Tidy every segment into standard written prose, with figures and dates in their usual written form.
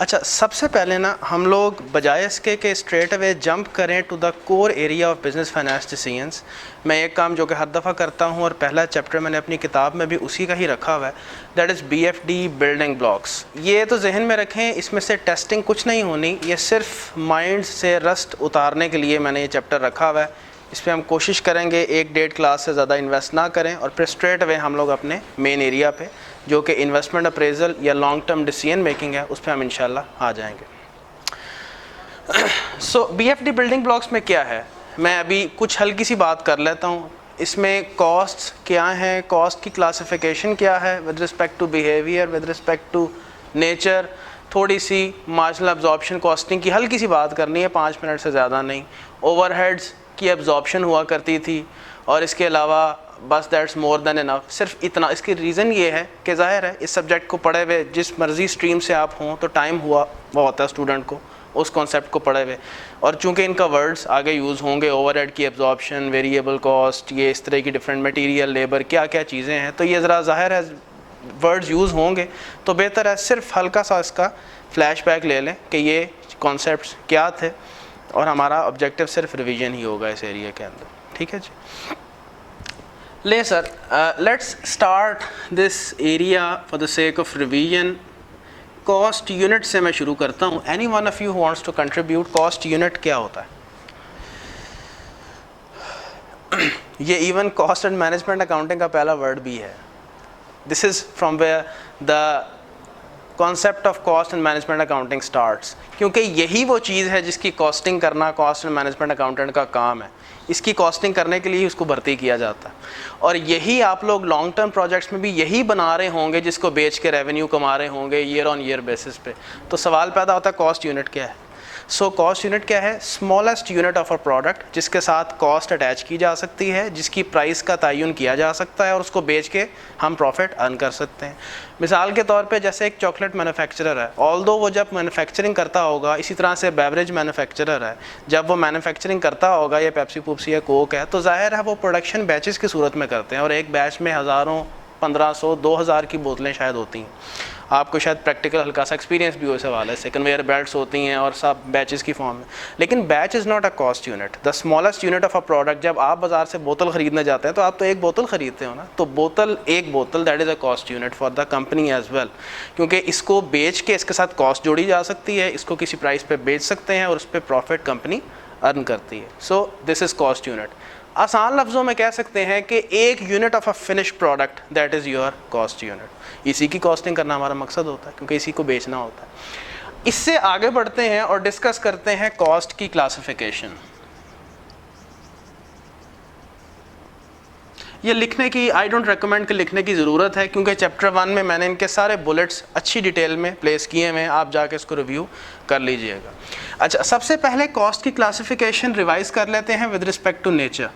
अच्छा, सबसे पहले ना हम लोग बजाय इसके कि स्ट्रेट अवे जंप करें to the core area of business finance decisions, मैं एक काम जो कि हर दफ़ा करता हूँ और पहला चैप्टर मैंने अपनी किताब में भी उसी का ही रखा हुआ है, that is BFD building blocks. ये तो जहन में रखें, इसमें से टेस्टिंग कुछ नहीं होनी, ये सिर्फ माइंड से रस्ट उतारने के लिए मैंने ये चैप्टर रखा हुआ है। इस पर हम कोशिश करेंगे 1-1.5 क्लास से ज़्यादा इन्वेस्ट ना करें और फिर स्ट्रेट अवे हम लोग अपने मेन एरिया पे जो कि इन्वेस्टमेंट अप्रेजल या लॉन्ग टर्म डिसीजन मेकिंग है उस पर हम इंशाल्लाह आ जाएंगे। सो BFD बिल्डिंग ब्लॉक्स में क्या है, मैं अभी कुछ हल्की सी बात कर लेता हूँ। इसमें कॉस्ट क्या हैं, कॉस्ट की क्लासिफिकेशन क्या है with respect to behaviour, with respect to nature, थोड़ी सी मार्जिनल अब्जॉर्प्शन कॉस्टिंग की हल्की सी बात करनी है, 5 मिनट से ज़्यादा नहीं। ओवरहेड्स की एब्जॉर्प्शन हुआ करती थी और इसके अलावा बस दैट्स मोर देन इनफ, सिर्फ इतना। इसकी रीज़न ये है कि ज़ाहिर है इस सब्जेक्ट को पढ़े हुए जिस मर्ज़ी स्ट्रीम से आप हों तो टाइम हुआ वो होता है स्टूडेंट को उस कॉन्सेप्ट को पढ़े हुए, और चूंकि इनका वर्ड्स आगे यूज़ होंगे, ओवरहेड की एब्जॉर्प्शन, वेरिएबल कॉस्ट, ये इस तरह की डिफरेंट मटेरियल, लेबर, क्या क्या चीज़ें हैं, तो ये ज़रा ज़ाहिर है वर्ड्स यूज़ होंगे, तो बेहतर है सिर्फ हल्का सा इसका फ्लैशबैक ले लें कि ये कॉन्सेप्ट्स क्या थे और हमारा ऑब्जेक्टिव सिर्फ रिवीजन ही होगा इस एरिया के अंदर। ठीक है जी, ले sir, let's start this area for the sake of revision. Cost unit से मैं शुरू करता हूँ। Any one of you wants to contribute, cost unit क्या होता है? ये even cost and management accounting का पहला वर्ड भी है। This is from where the concept of cost and management accounting starts, क्योंकि यही वो चीज़ है जिसकी कॉस्टिंग करना कॉस्ट एंड मैनेजमेंट अकाउंटेंट का काम है। इसकी कॉस्टिंग करने के लिए उसको भर्ती किया जाता है, और यही आप लोग लॉन्ग टर्म प्रोजेक्ट्स में भी यही बना रहे होंगे जिसको बेच के रेवेन्यू कमा रहे होंगे ईयर ऑन ईयर बेसिस पे। तो सवाल पैदा होता है कॉस्ट यूनिट क्या है? सो कॉस्ट यूनिट क्या है? Smallest unit of a product जिसके साथ कॉस्ट अटैच की जा सकती है, जिसकी प्राइस का तयन किया जा सकता है और उसको बेच के हम प्रॉफिट अर्न कर सकते हैं। मिसाल के तौर पे जैसे एक चॉकलेट मैन्युफैक्चरर है, ऑल्दो वो जब मैन्युफैक्चरिंग करता होगा, इसी तरह से बेवरेज मैन्युफैक्चरर है, जब वो मैन्युफैक्चरिंग करता होगा, ये पेप्सी पुप्सी या कोक है, तो जाहिर है वो प्रोडक्शन बैचेस की सूरत में करते हैं और एक बैच में हज़ारों, 1500, 2000 की बोतलें शायद होती हैं। आपको शायद प्रैक्टिकल हल्का सा एक्सपीरियंस भी हो इस हवाले से। कन्वेयर बेल्ट्स होती हैं और सब बैचेस की फॉर्म में, लेकिन batch is not a cost unit. The smallest unit of a product, जब आप बाजार से बोतल ख़रीदने जाते हैं तो आप तो एक बोतल ख़रीदते हो ना, तो बोतल, एक बोतल, that is a cost unit for the company as well, क्योंकि इसको बेच के इसके साथ कॉस्ट जोड़ी जा सकती है, इसको किसी प्राइस पे बेच सकते हैं और उस पर प्रॉफिट कंपनी अर्न करती है। So this is cost unit. आसान लफ्ज़ों में कह सकते हैं कि एक unit of a finish product, that is your cost unit. इसी की कॉस्टिंग करना हमारा मकसद होता है, क्योंकि इसी को बेचना होता है। इससे आगे बढ़ते हैं और डिस्कस करते हैं कॉस्ट की क्लासिफिकेशन। ये लिखने की आई डोंट रिकमेंड कि लिखने की ज़रूरत है, क्योंकि चैप्टर 1 में मैंने इनके सारे बुलेट्स अच्छी डिटेल में प्लेस किए हुए हैं, आप जाके इसको रिव्यू कर लीजिएगा। अच्छा, सबसे पहले कॉस्ट की क्लासिफिकेशन रिवाइज कर लेते हैं with respect to nature.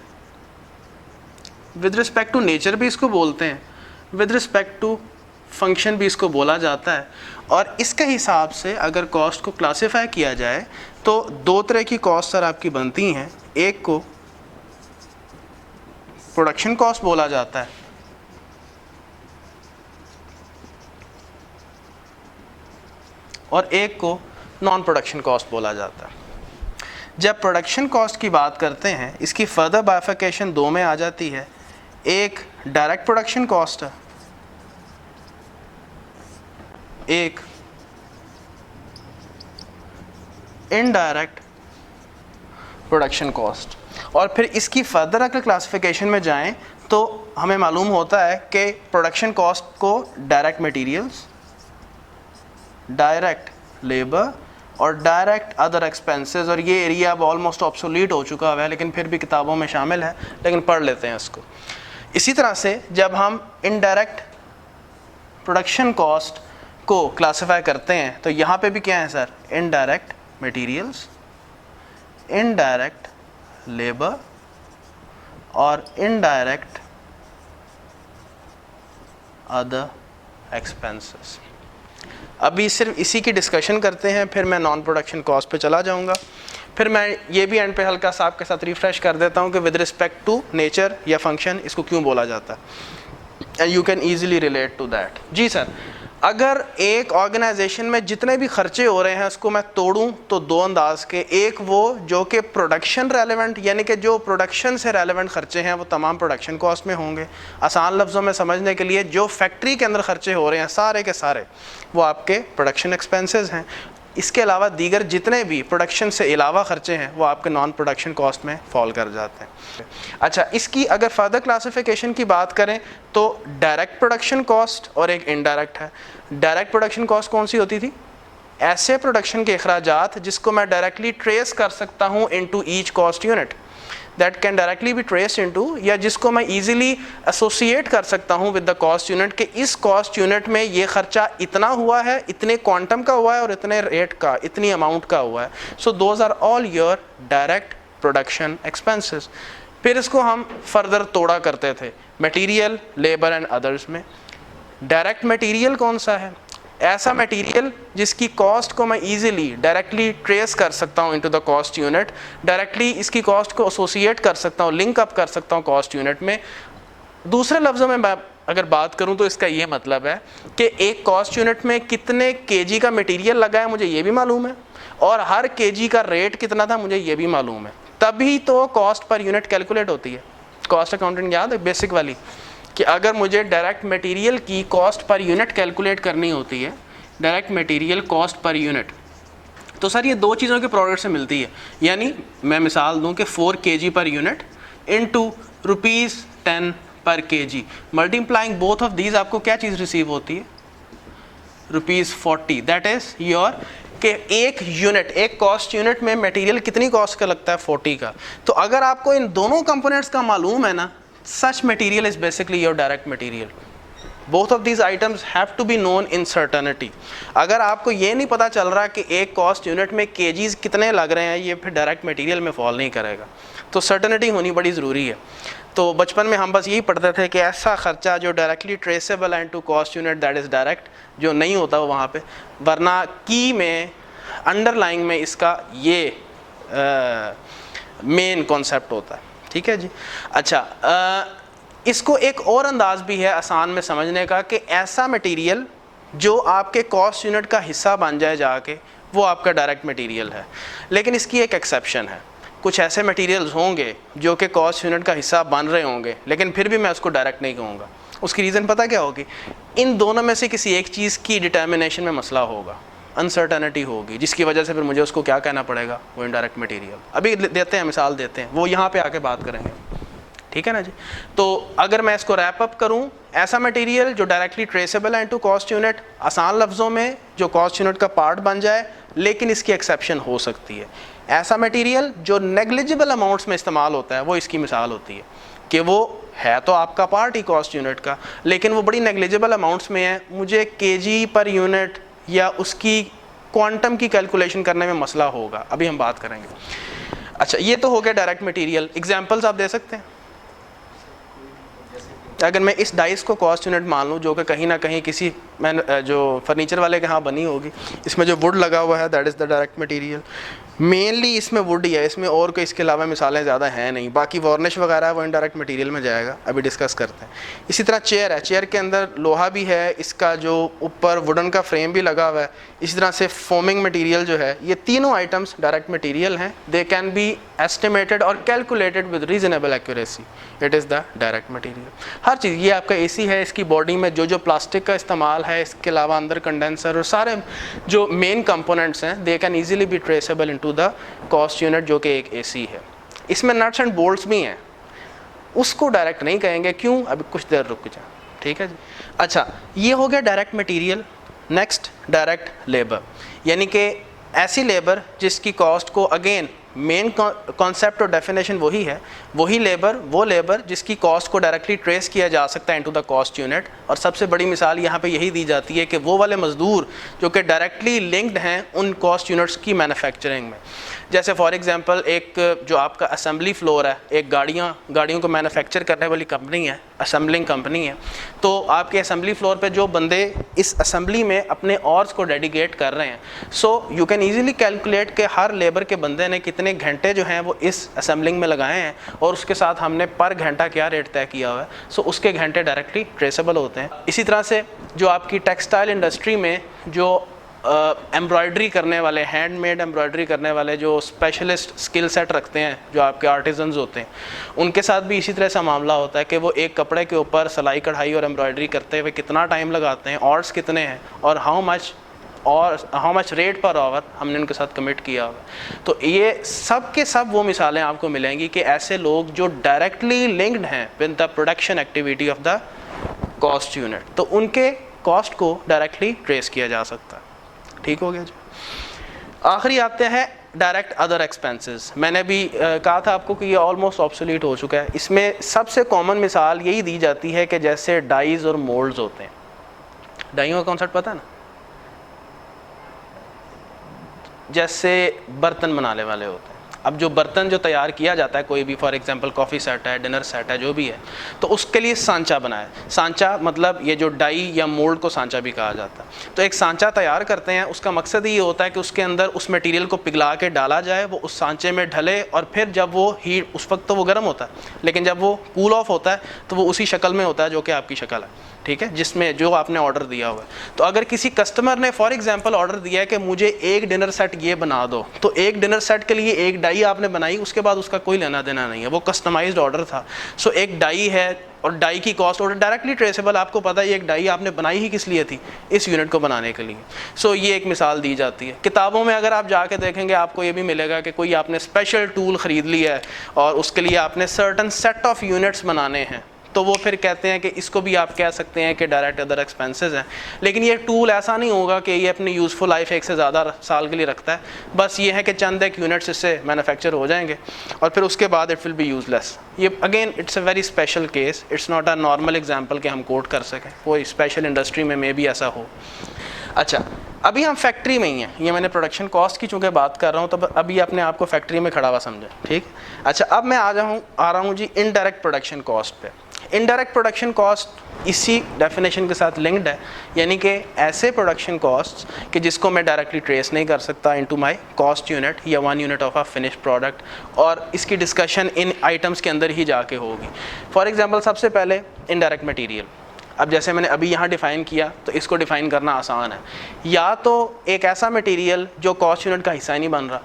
With respect to nature भी इसको बोलते हैं, विद रिस्पेक्ट टू फंक्शन भी इसको बोला जाता है। और इसके हिसाब से अगर कॉस्ट को क्लासिफाई किया जाए तो दो तरह की कॉस्ट सर आपकी बनती हैं। एक को प्रोडक्शन कॉस्ट बोला जाता है, और एक को नॉन प्रोडक्शन कॉस्ट बोला जाता है। जब प्रोडक्शन कॉस्ट की बात करते हैं, इसकी फर्दर बाइफिकेशन दो में आ जाती है। एक डायरेक्ट प्रोडक्शन कॉस्ट है, एक इनडायरेक्ट प्रोडक्शन कॉस्ट। और फिर इसकी फर्दर अगर क्लासिफिकेशन में जाएं तो हमें मालूम होता है कि प्रोडक्शन कॉस्ट को डायरेक्ट मटेरियल्स, डायरेक्ट लेबर और डायरेक्ट अदर एक्सपेंसेस, और ये एरिया अब ऑलमोस्ट ऑब्सोलीट हो चुका है लेकिन फिर भी किताबों में शामिल है, लेकिन पढ़ लेते हैं इसको। इसी तरह से जब हम इनडायरेक्ट प्रोडक्शन कॉस्ट को क्लासिफाई करते हैं तो यहाँ पे भी क्या है sir? Indirect materials, indirect labour और इनडायरेक्ट अदर एक्सपेंसेस। अभी सिर्फ इसी की डिस्कशन करते हैं, फिर मैं नॉन प्रोडक्शन कॉस्ट पे चला जाऊंगा। फिर मैं ये भी एंड पे हल्का सा आपके साथ रिफ्रेश कर देता हूँ कि विद रिस्पेक्ट टू नेचर या फंक्शन इसको क्यों बोला जाता है, and you can easily relate to that. जी सर, अगर एक ऑर्गेनाइजेशन में जितने भी खर्चे हो रहे हैं उसको मैं तोड़ूं तो दो अंदाज के, एक वो जो कि प्रोडक्शन रेलेवेंट, यानी कि जो प्रोडक्शन से रेलेवेंट खर्चे हैं वो तमाम प्रोडक्शन कॉस्ट में होंगे। आसान लफ्ज़ों में समझने के लिए जो फैक्ट्री के अंदर खर्चे हो रहे हैं सारे के सारे वो आपके प्रोडक्शन एक्सपेंसेस हैं। इसके अलावा दीगर जितने भी प्रोडक्शन से अलावा खर्चे हैं वो आपके नॉन प्रोडक्शन कॉस्ट में फॉल कर जाते हैं। अच्छा, इसकी अगर फर्दर क्लासिफिकेशन की बात करें तो डायरेक्ट प्रोडक्शन कॉस्ट और एक इनडायरेक्ट है। डायरेक्ट प्रोडक्शन कॉस्ट कौन सी होती थी? ऐसे प्रोडक्शन के अखराजात जिसको मैं डायरेक्टली ट्रेस कर सकता हूँ into each cost unit, that can directly be traced into, या जिसको मैं इजीली एसोसिएट कर सकता हूँ विद द कॉस्ट यूनिट कि इस कॉस्ट यूनिट में ये खर्चा इतना हुआ है, इतने क्वांटम का हुआ है और इतने रेट का, इतनी अमाउंट का हुआ है। So those are all your direct production expenses. फिर इसको हम फर्दर तोड़ा करते थे मटेरियल, लेबर एंड अदर्स में। डायरेक्ट मटेरियल कौन सा है? ऐसा मटेरियल जिसकी कॉस्ट को मैं इजीली डायरेक्टली ट्रेस कर सकता हूँ into the cost unit, directly इसकी कॉस्ट को एसोसिएट कर सकता हूँ, लिंक अप कर सकता हूँ कॉस्ट यूनिट में। दूसरे लफ्ज़ों में मैं अगर बात करूँ तो इसका ये मतलब है कि एक कॉस्ट यूनिट में कितने केजी का मटेरियल लगा है मुझे ये भी मालूम है, और हर केजी का रेट कितना था मुझे ये भी मालूम है, तभी तो कॉस्ट पर यूनिट कैलकुलेट होती है। कॉस्ट अकाउंटिंग याद है बेसिक वाली, कि अगर मुझे डायरेक्ट मटेरियल की कॉस्ट पर यूनिट कैलकुलेट करनी होती है, direct material cost per unit, तो सर ये दो चीज़ों के प्रोडक्ट से मिलती है। यानी मैं मिसाल दूं कि 4 kg पर यूनिट इनटू ₹10 पर kg, multiplying both of these आपको क्या चीज़ रिसीव होती है? ₹40। दैट इज़ योर कि एक यूनिट, एक कॉस्ट यूनिट में मटेरियल कितनी कॉस्ट का लगता है? 40 का। तो अगर आपको इन दोनों कंपोनेंट्स का मालूम है ना, such material is basically your direct material. Both of these items have to be known in certainty. अगर आपको ये नहीं पता चल रहा कि एक कॉस्ट यूनिट में केजीज कितने लग रहे हैं, ये फिर डायरेक्ट मटेरियल में फॉल नहीं करेगा। तो सर्टनिटी होनी बड़ी ज़रूरी है। तो बचपन में हम बस यही पढ़ते थे कि ऐसा खर्चा जो directly traceable and to cost unit that is direct, जो नहीं होता वो वहाँ पे, वरना की में अंडरलाइंग में इसका ये मेन कॉन्सेप्ट होता है। ठीक है जी। अच्छा, इसको एक और अंदाज भी है आसान में समझने का कि ऐसा मटेरियल जो आपके कॉस्ट यूनिट का हिस्सा बन जाए जाके, वो आपका डायरेक्ट मटेरियल है। लेकिन इसकी एक एक्सेप्शन है, कुछ ऐसे मटेरियल्स होंगे जो कि कॉस्ट यूनिट का हिस्सा बन रहे होंगे लेकिन फिर भी मैं उसको डायरेक्ट नहीं कहूँगा। उसकी रीज़न पता क्या होगी? इन दोनों में से किसी एक चीज़ की डिटर्मिनेशन में मसला होगा, अनसर्टनिटी होगी, जिसकी वजह से फिर मुझे उसको क्या कहना पड़ेगा? वो इनडायरेक्ट मटेरियल। अभी देते हैं, मिसाल देते हैं, वो यहाँ पे आके बात करेंगे। ठीक है ना जी। तो अगर मैं इसको रैप अप करूँ, ऐसा मटेरियल जो डायरेक्टली ट्रेसेबल है टू कॉस्ट यूनिट, आसान लफ्ज़ों में जो कॉस्ट यूनिट का पार्ट बन जाए, लेकिन इसकी एक्सेप्शन हो सकती है। ऐसा मटेरियल जो नेग्लिजिबल अमाउंट्स में इस्तेमाल होता है, वो इसकी मिसाल होती है कि वो है तो आपका पार्ट ही कॉस्ट यूनिट का, लेकिन वो बड़ी नेग्लिजिबल अमाउंट्स में है, मुझे केजी पर यूनिट या उसकी क्वांटम की कैलकुलेशन करने में मसला होगा। अभी हम बात करेंगे। अच्छा, ये तो हो गया डायरेक्ट मटेरियल। एग्जांपल्स आप दे सकते हैं? अगर मैं इस डाइस को कॉस्ट यूनिट मान लूँ, जो कि कहीं ना कहीं किसी जो फर्नीचर वाले के यहाँ बनी होगी, इसमें जो वुड लगा हुआ है that is the direct material. Mainly इसमें वुड ही है, इसमें और कोई इसके अलावा मिसालें ज़्यादा हैं नहीं। बाकी वार्निश वगैरह है वो इनडायरेक्ट मटेरियल में जाएगा, अभी डिस्कस करते हैं। इसी तरह चेयर है, चेयर के अंदर लोहा भी है, इसका जो ऊपर वुडन का फ्रेम भी लगा हुआ है। इसी तरह से फोमिंग मटेरियल जो है, ये तीनों आइटम्स डायरेक्ट मटेरियल हैं। दे कैन बी एस्टिमेटेड और calculated with reasonable accuracy, it is the direct material. हर चीज़, ये आपका एसी है, इसकी बॉडी में जो जो प्लास्टिक का इस्तेमाल है, इसके अलावा अंदर कंडेंसर और सारे जो मेन कंपोनेंट्स हैं, they can easily B traceable into the cost unit, जो कि एक एसी है। इसमें नट्स एंड बोल्ट्स भी हैं, उसको डायरेक्ट नहीं कहेंगे। क्यों? अभी कुछ देर रुक जाए। ठीक है जी। अच्छा, ये हो गया direct material. Next, direct labour, यानी कि ऐसी लेबर जिसकी कॉस्ट को, अगेन मेन कॉन्सेप्ट और डेफिनेशन वही है, वही लेबर, वो लेबर जिसकी कॉस्ट को डायरेक्टली ट्रेस किया जा सकता है इनटू द कॉस्ट यूनिट। और सबसे बड़ी मिसाल यहाँ पे यही दी जाती है कि वो वाले मजदूर जो कि डायरेक्टली लिंक्ड हैं उन कॉस्ट यूनिट्स की मैन्युफैक्चरिंग में। जैसे फॉर एग्जांपल एक जो आपका असेंबली फ्लोर है, एक गाड़ियों को मैन्युफैक्चर करने वाली कंपनी है, असेंबलिंग कंपनी है, तो आपके असेंबली फ्लोर पे जो बंदे इस असेंबली में अपने ऑर्स को डेडिकेट कर रहे हैं, so you can easily calculate कि हर लेबर के बंदे ने कितने इतने घंटे जो हैं वो इस असेंबलिंग में लगाए हैं और उसके साथ हमने पर घंटा क्या रेट तय किया हुआ है, सो उसके घंटे डायरेक्टली ट्रेसेबल होते हैं। इसी तरह से जो आपकी टेक्सटाइल इंडस्ट्री में जो एम्ब्रॉयडरी करने वाले, हैंडमेड एम्ब्रॉयडरी करने वाले जो स्पेशलिस्ट स्किल सेट रखते हैं, जो आपके आर्टिजन्स होते हैं, उनके साथ भी इसी तरह से मामला होता है कि वो एक कपड़े के ऊपर सिलाई कढ़ाई और एम्ब्रॉयडरी करते हुए कितना टाइम लगाते हैं, आवर्स कितने हैं और how much rate per hour हमने उनके साथ कमिट किया हुआ। तो ये सब के सब वो मिसालें आपको मिलेंगी कि ऐसे लोग जो डायरेक्टली लिंक्ड हैं with the production activity of the cost unit, तो उनके कॉस्ट को डायरेक्टली ट्रेस किया जा सकता है। ठीक हो गया जी। आखिरी आते हैं डायरेक्ट अदर एक्सपेंसेस। मैंने भी कहा था आपको कि ये ऑलमोस्ट ऑब्सोलीट हो चुका है। इसमें सबसे कॉमन मिसाल यही दी जाती है कि जैसे डाइज और मोल्ड्स होते हैं। डाइयों का कॉन्सेप्ट पता है ना, जैसे बर्तन बनाने वाले होते हैं। अब जो बर्तन जो तैयार किया जाता है, कोई भी फॉर एग्जांपल कॉफ़ी सेट है, डिनर सेट है, जो भी है, तो उसके लिए सांचा बनाए। सांचा मतलब ये जो डाई या मोल्ड को सांचा भी कहा जाता है। तो एक सांचा तैयार करते हैं, उसका मकसद ये होता है कि उसके अंदर उस मटेरियल को पिघला के डाला जाए, वो उस सांचे में ढले और फिर जब वो हीट, उस वक्त तो वो गर्म होता है, लेकिन जब वो कूल ऑफ होता है तो वो उसी शक्ल में होता है जो कि आपकी शक्ल है। ठीक है, जिसमें जो आपने ऑर्डर दिया हुआ है। तो अगर किसी कस्टमर ने फॉर एग्जांपल ऑर्डर दिया है कि मुझे एक डिनर सेट ये बना दो, तो एक डिनर सेट के लिए एक डाई आपने बनाई, उसके बाद उसका कोई लेना देना नहीं है, वो कस्टमाइज्ड ऑर्डर था। सो एक डाई है और डाई की कॉस्ट और डायरेक्टली ट्रेसेबल, आपको पता है एक डाई आपने बनाई ही किस लिए थी, इस यूनिट को बनाने के लिए। सो ये एक मिसाल दी जाती है। किताबों में अगर आप जाके देखेंगे आपको ये भी मिलेगा कि कोई आपने स्पेशल टूल ख़रीद लिया है और उसके लिए आपने सर्टन सेट ऑफ यूनिट्स बनाने हैं, तो वो फिर कहते हैं कि इसको भी आप कह सकते हैं कि डायरेक्ट अदर एक्सपेंसेस हैं। लेकिन ये टूल ऐसा नहीं होगा कि ये अपनी यूज़फुल लाइफ एक से ज़्यादा साल के लिए रखता है। बस ये है कि चंद एक यूनिट्स इससे मैन्युफैक्चर हो जाएंगे और फिर उसके बाद इट विल बी यूज़लेस। ये again it's a very special case, it's not a normal example कि हम कोट कर सकें, कोई स्पेशल इंडस्ट्री में भी ऐसा हो। अच्छा, अभी हम फैक्ट्री में ही हैं, ये मैंने प्रोडक्शन कॉस्ट की चूँकि बात कर रहा हूँ, तो अभी अपने आप को फैक्ट्री में खड़ा हुआ समझें। ठीक। अच्छा, अब मैं आ रहा हूँ जी इनडायरेक्ट प्रोडक्शन कॉस्ट पे। इनडायरेक्ट प्रोडक्शन कॉस्ट इसी डेफिनेशन के साथ लिंक्ड है, यानी कि ऐसे प्रोडक्शन कॉस्ट कि जिसको मैं डायरेक्टली ट्रेस नहीं कर सकता इनटू माय कॉस्ट यूनिट या one unit of a finish product, और इसकी डिस्कशन इन आइटम्स के अंदर ही जाके होगी। फॉर एग्जांपल सबसे पहले इनडायरेक्ट मटेरियल। अब जैसे मैंने अभी यहाँ डिफ़ाइन किया, तो इसको डिफ़ाइन करना आसान है। या तो एक ऐसा मटेरियल जो कॉस्ट यूनिट का हिस्सा ही नहीं बन रहा,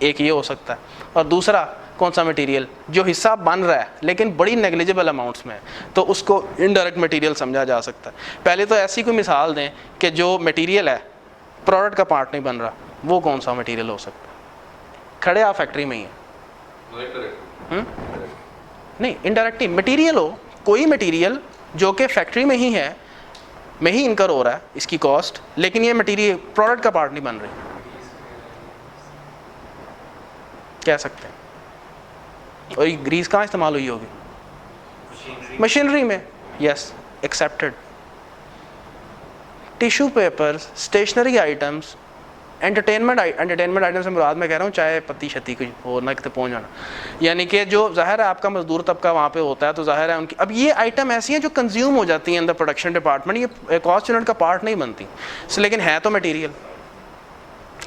एक ये हो सकता है, और दूसरा कौन सा मटेरियल जो हिस्सा बन रहा है लेकिन बड़ी नेग्लिजिबल अमाउंट्स में है, तो उसको इनडायरेक्ट मटेरियल समझा जा सकता है। पहले तो ऐसी कोई मिसाल दें कि जो मटेरियल है प्रोडक्ट का पार्ट नहीं बन रहा, वो कौन सा मटेरियल हो सकता है? खड़े आप फैक्ट्री में ही हैं, नहीं इनडायरेक्ट मटेरियल हो, कोई मटेरियल जो कि फैक्ट्री में ही है, में ही इनकर हो रहा है इसकी कॉस्ट, लेकिन ये मटेरियल प्रोडक्ट का पार्ट नहीं बन रही, कह सकते हैं। और ये ग्रीस कहाँ इस्तेमाल हुई होगी? मशीनरी में। Yes, accepted. Tissue papers, stationery items, entertainment item से मुराद मैं कह रहा हूँ चाय पत्ती शती कुछ हो ना कितने पहुँच जाना, यानी कि जो ज़ाहिर है आपका मजदूर तबका वहाँ पे होता है, तो ज़ाहिर है उनकी, अब ये आइटम ऐसी हैं जो कंज्यूम हो जाती हैं अंदर प्रोडक्शन डिपार्टमेंट, ये कॉस्ट यूनिट का पार्ट नहीं बनती, लेकिन है तो मटीरियल,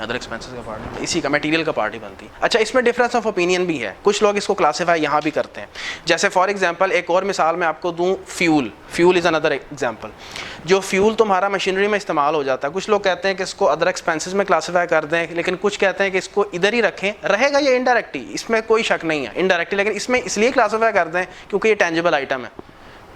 अदर एक्सपेंसेस का पार्ट, इसी का मटेरियल का पार्ट ही बनती है। अच्छा, इसमें डिफरेंस ऑफ ओपिनियन भी है, कुछ लोग इसको क्लासीफाई यहाँ भी करते हैं। जैसे फॉर एग्जांपल एक और मिसाल मैं आपको दूँ, फ्यूल इज़ अनदर एग्जांपल। जो फ्यूल तुम्हारा मशीनरी में इस्तेमाल हो जाता है, कुछ लोग कहते हैं कि इसको अदर एक्सपेंसेस में क्लासीफाई कर दें, लेकिन कुछ कहते हैं कि इसको इधर ही रखें, रहेगा ये इनडायरेक्टली, इसमें कोई शक नहीं है इनडायरेक्टली, लेकिन इसमें इसलिए क्लासीफाई कर दें क्योंकि ये टेंजिबल आइटम है,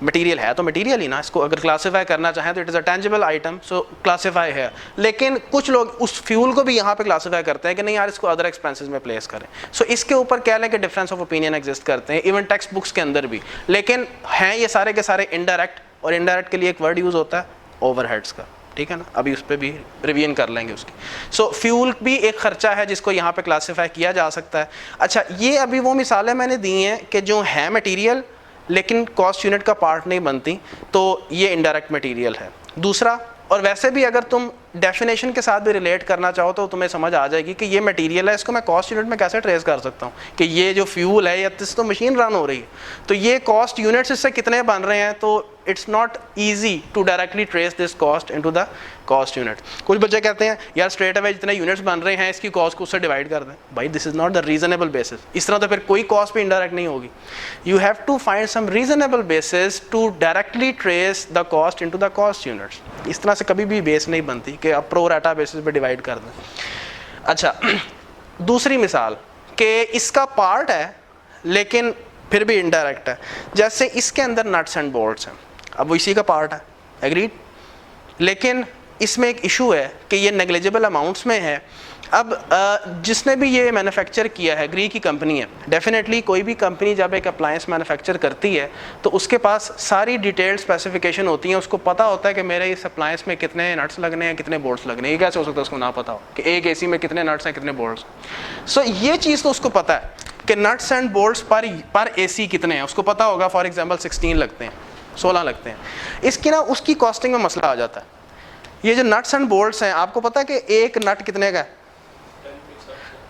मटेरियल है तो मटेरियल ही ना, इसको अगर क्लासीफाई करना चाहें तो it is a tangible item, so classify है। लेकिन कुछ लोग उस फ्यूल को भी यहाँ पे क्लासीफाई करते हैं कि नहीं यार इसको अदर एक्सपेंसेस में प्लेस करें। सो इसके ऊपर कह लें कि डिफरेंस ऑफ ओपिनियन एग्जिस्ट करते हैं, इवन टेक्स्ट बुक्स के अंदर भी, लेकिन हैं ये सारे के सारे इनडायरेक्ट, और इनडायरेक्ट के लिए एक वर्ड यूज़ होता है ओवरहेड्स का, ठीक है ना, अभी उस पर भी रिवीजन कर लेंगे उसकी। सो फ्यूल भी एक खर्चा है जिसको यहाँ पे क्लासीफाई किया जा सकता है। अच्छा, ये अभी वो मिसालें मैंने दी हैं कि जो है मटेरियल लेकिन कॉस्ट यूनिट का पार्ट नहीं बनती, तो ये इनडायरेक्ट मटेरियल है। दूसरा, और वैसे भी अगर तुम डेफिनेशन के साथ भी रिलेट करना चाहो तो तुम्हें समझ आ जाएगी कि ये मटेरियल है, इसको मैं कॉस्ट यूनिट में कैसे ट्रेस कर सकता हूँ कि ये जो फ्यूल है या तो मशीन रन हो रही है, तो ये कॉस्ट यूनिट्स इससे कितने बन रहे हैं, तो it's not easy to directly trace this cost into the cost unit. कुछ बच्चे कहते हैं यार स्ट्रेट अवे जितने यूनिट्स बन रहे हैं इसकी कॉस्ट को उससे डिवाइड कर दें। भाई this is not the reasonable basis, इस तरह तो फिर कोई कॉस्ट भी इनडायरेक्ट नहीं होगी। You have to find some reasonable basis to directly trace the cost into the cost units. इस तरह से कभी भी बेस नहीं बनती कि आप प्रो रेटा बेसिस पे डिवाइड कर दें। अच्छा, दूसरी मिसाल कि इसका पार्ट है लेकिन फिर भी इनडायरेक्ट है, जैसे इसके अंदर नट्स एंड बोल्ट्स हैं, अब वो इसी का पार्ट है, एग्रीड, लेकिन इसमें एक इशू है कि ये नेग्लिजिबल अमाउंट्स में है। अब जिसने भी ये मैन्युफैक्चर किया है, ग्री की कंपनी है, डेफिनेटली कोई भी कंपनी जब एक अप्लायंस मैन्युफैक्चर करती है तो उसके पास सारी डिटेल्ड स्पेसिफिकेशन होती हैं, उसको पता होता है कि मेरे इस अप्लायंस में कितने नट्स लगने हैं, कितने बोल्ट्स लगने हैं। ये कैसे हो सकता है उसको ना पता हो कि एक एसी में कितने नट्स हैं, कितने बोल्ट्स। सो ये चीज़ तो उसको पता है कि नट्स एंड बोल्ट्स पर एसी कितने हैं, उसको पता होगा। फॉर एग्जाम्पल 16 लगते हैं, 16 लगते हैं। इसकी ना उसकी कॉस्टिंग में मसला आ जाता है। ये जो नट्स एंड बोल्ट्स हैं, आपको पता है कि एक नट कितने का है?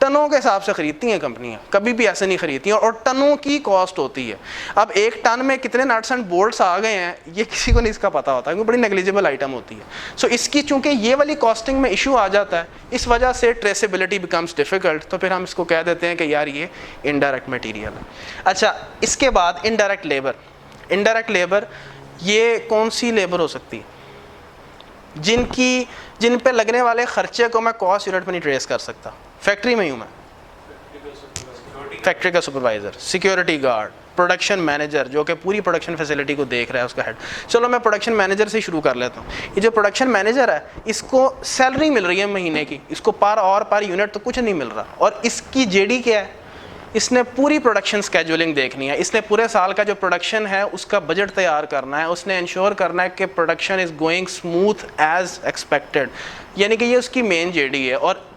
टनों के हिसाब से खरीदती हैं कंपनियां, कभी भी ऐसे नहीं खरीदती हैं, और टनों की कॉस्ट होती है। अब एक टन में कितने नट्स एंड बोल्ट्स आ गए हैं ये किसी को नहीं इसका पता होता, क्योंकि बड़ी नेग्लिजिबल आइटम होती है। सो इसकी चूंकि ये वाली कॉस्टिंग में इशू आ जाता है, इस वजह से ट्रेसेबिलिटी बिकम्स डिफिकल्ट, तो फिर हम इसको कह देते हैं कि यार ये इनडायरेक्ट मटीरियल है। अच्छा, इसके बाद इनडायरेक्ट लेबर। इनडायरेक्ट लेबर ये कौन सी लेबर हो सकती है? जिन पे लगने वाले खर्चे को मैं कॉस्ट यूनिट में नहीं ट्रेस कर सकता। फैक्ट्री में हूँ मैं, फैक्ट्री का supervisor, security guard, production manager जो कि पूरी प्रोडक्शन फैसिलिटी को देख रहा है, उसका हेड। चलो मैं प्रोडक्शन मैनेजर से शुरू कर लेता हूँ। ये जो प्रोडक्शन मैनेजर है, इसको सैलरी मिल रही है महीने की, इसको पर यूनिट तो कुछ नहीं मिल रहा, और इसकी जेडी क्या है? इसने पूरी प्रोडक्शन स्केजुलिंग देखनी है, इसने पूरे साल का जो प्रोडक्शन है उसका बजट तैयार करना है, उसने इंश्योर करना है कि production is going smooth as expected, यानी कि ये उसकी मेन जेडी है। और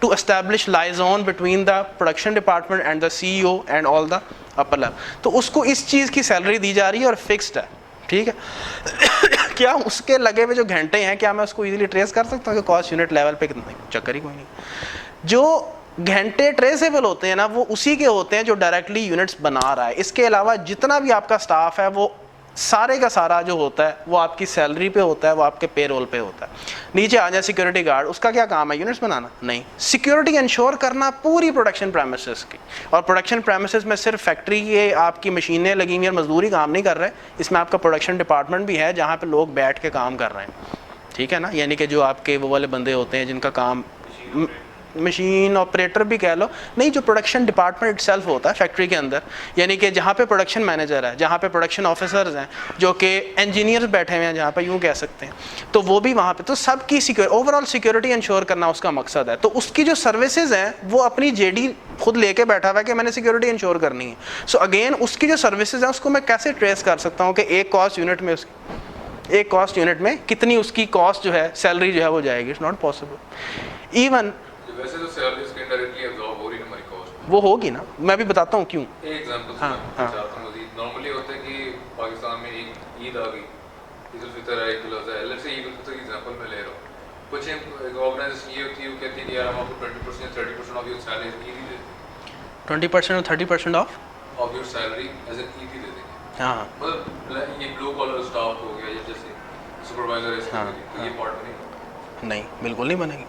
to establish liaison between the production department and the CEO and all the upper level, तो उसको इस चीज़ की सैलरी दी जा रही है और फिक्स्ड है, ठीक है। क्या उसके लगे हुए जो घंटे हैं, क्या मैं उसको ईजिली ट्रेस कर सकता हूँ कि कॉस्ट यूनिट लेवल पे कितना? चक्कर ही कोई नहीं। जो घंटे ट्रेसेबल होते हैं ना, वो उसी के होते हैं जो डायरेक्टली यूनिट्स बना रहा है। इसके अलावा जितना भी आपका स्टाफ है, वो सारे का सारा जो होता है वो आपकी सैलरी पे होता है, वो आपके पेरोल पे होता है। नीचे आ जाए सिक्योरिटी गार्ड, उसका क्या काम है? यूनिट्स बनाना? नहीं, सिक्योरिटी इंश्योर करना पूरी प्रोडक्शन प्रेमिसेस की। और प्रोडक्शन प्रेमिसेस में सिर्फ फैक्ट्री के आपकी मशीनें लगी हुई और मजदूरी काम नहीं कर रहे, इसमें आपका प्रोडक्शन डिपार्टमेंट भी है जहाँ पर लोग बैठ के काम कर रहे हैं, ठीक है ना। यानी कि जो आपके वो वाले बंदे होते हैं जिनका काम मशीन ऑपरेटर भी कह लो, नहीं, जो प्रोडक्शन डिपार्टमेंट इटसेल्फ होता है फैक्ट्री के अंदर, यानी कि जहाँ पे प्रोडक्शन मैनेजर है, जहाँ पे प्रोडक्शन ऑफिसर्स हैं, जो कि इंजीनियर्स बैठे हुए हैं जहाँ पे, यूँ कह सकते हैं, तो वो भी वहाँ पे, तो सबकी ओवरऑल सिक्योरिटी इंश्योर करना उसका मकसद है। तो उसकी जो सर्विसेज हैं वो अपनी जेडी खुद लेके बैठा हुआ है कि मैंने सिक्योरिटी इंश्योर करनी है। सो अगेन उसकी जो सर्विसेज हैं उसको मैं कैसे ट्रेस कर सकता हूँ कि एक कॉस्ट यूनिट में कितनी उसकी कॉस्ट जो है, सैलरी जो है वो जाएगी? It's not possible. इवन वैसे तो सैलरी इसके इनडायरेक्टली अब्सॉर्ब हो रही है हमारी कॉस्ट, वो होगी ना, मैं भी बताता हूँ क्यों। एक एग्जांपल चाहता हूँ मजीद। नॉर्मली होता है कि पाकिस्तान में एक ईद आ गई, ईद उल फितर है, ईद उल अज़हा है, लेट्स से ईद उल फितर की एग्जांपल मैं ले रहा हूँ। कुछ एक ऑर्गेनाइजेशन ये होती है, वो कहती है कि यार हम आपको 20% 30% ऑफ योर सैलरी ईद ही देते हैं। 20% और 30% off your salary as an ईद ही दे देंगे। हाँ, मतलब ये ब्लू कॉलर स्टाफ हो गया, या जैसे सुपरवाइजर है, तो ये पार्ट नहीं, बिल्कुल नहीं बनेगी।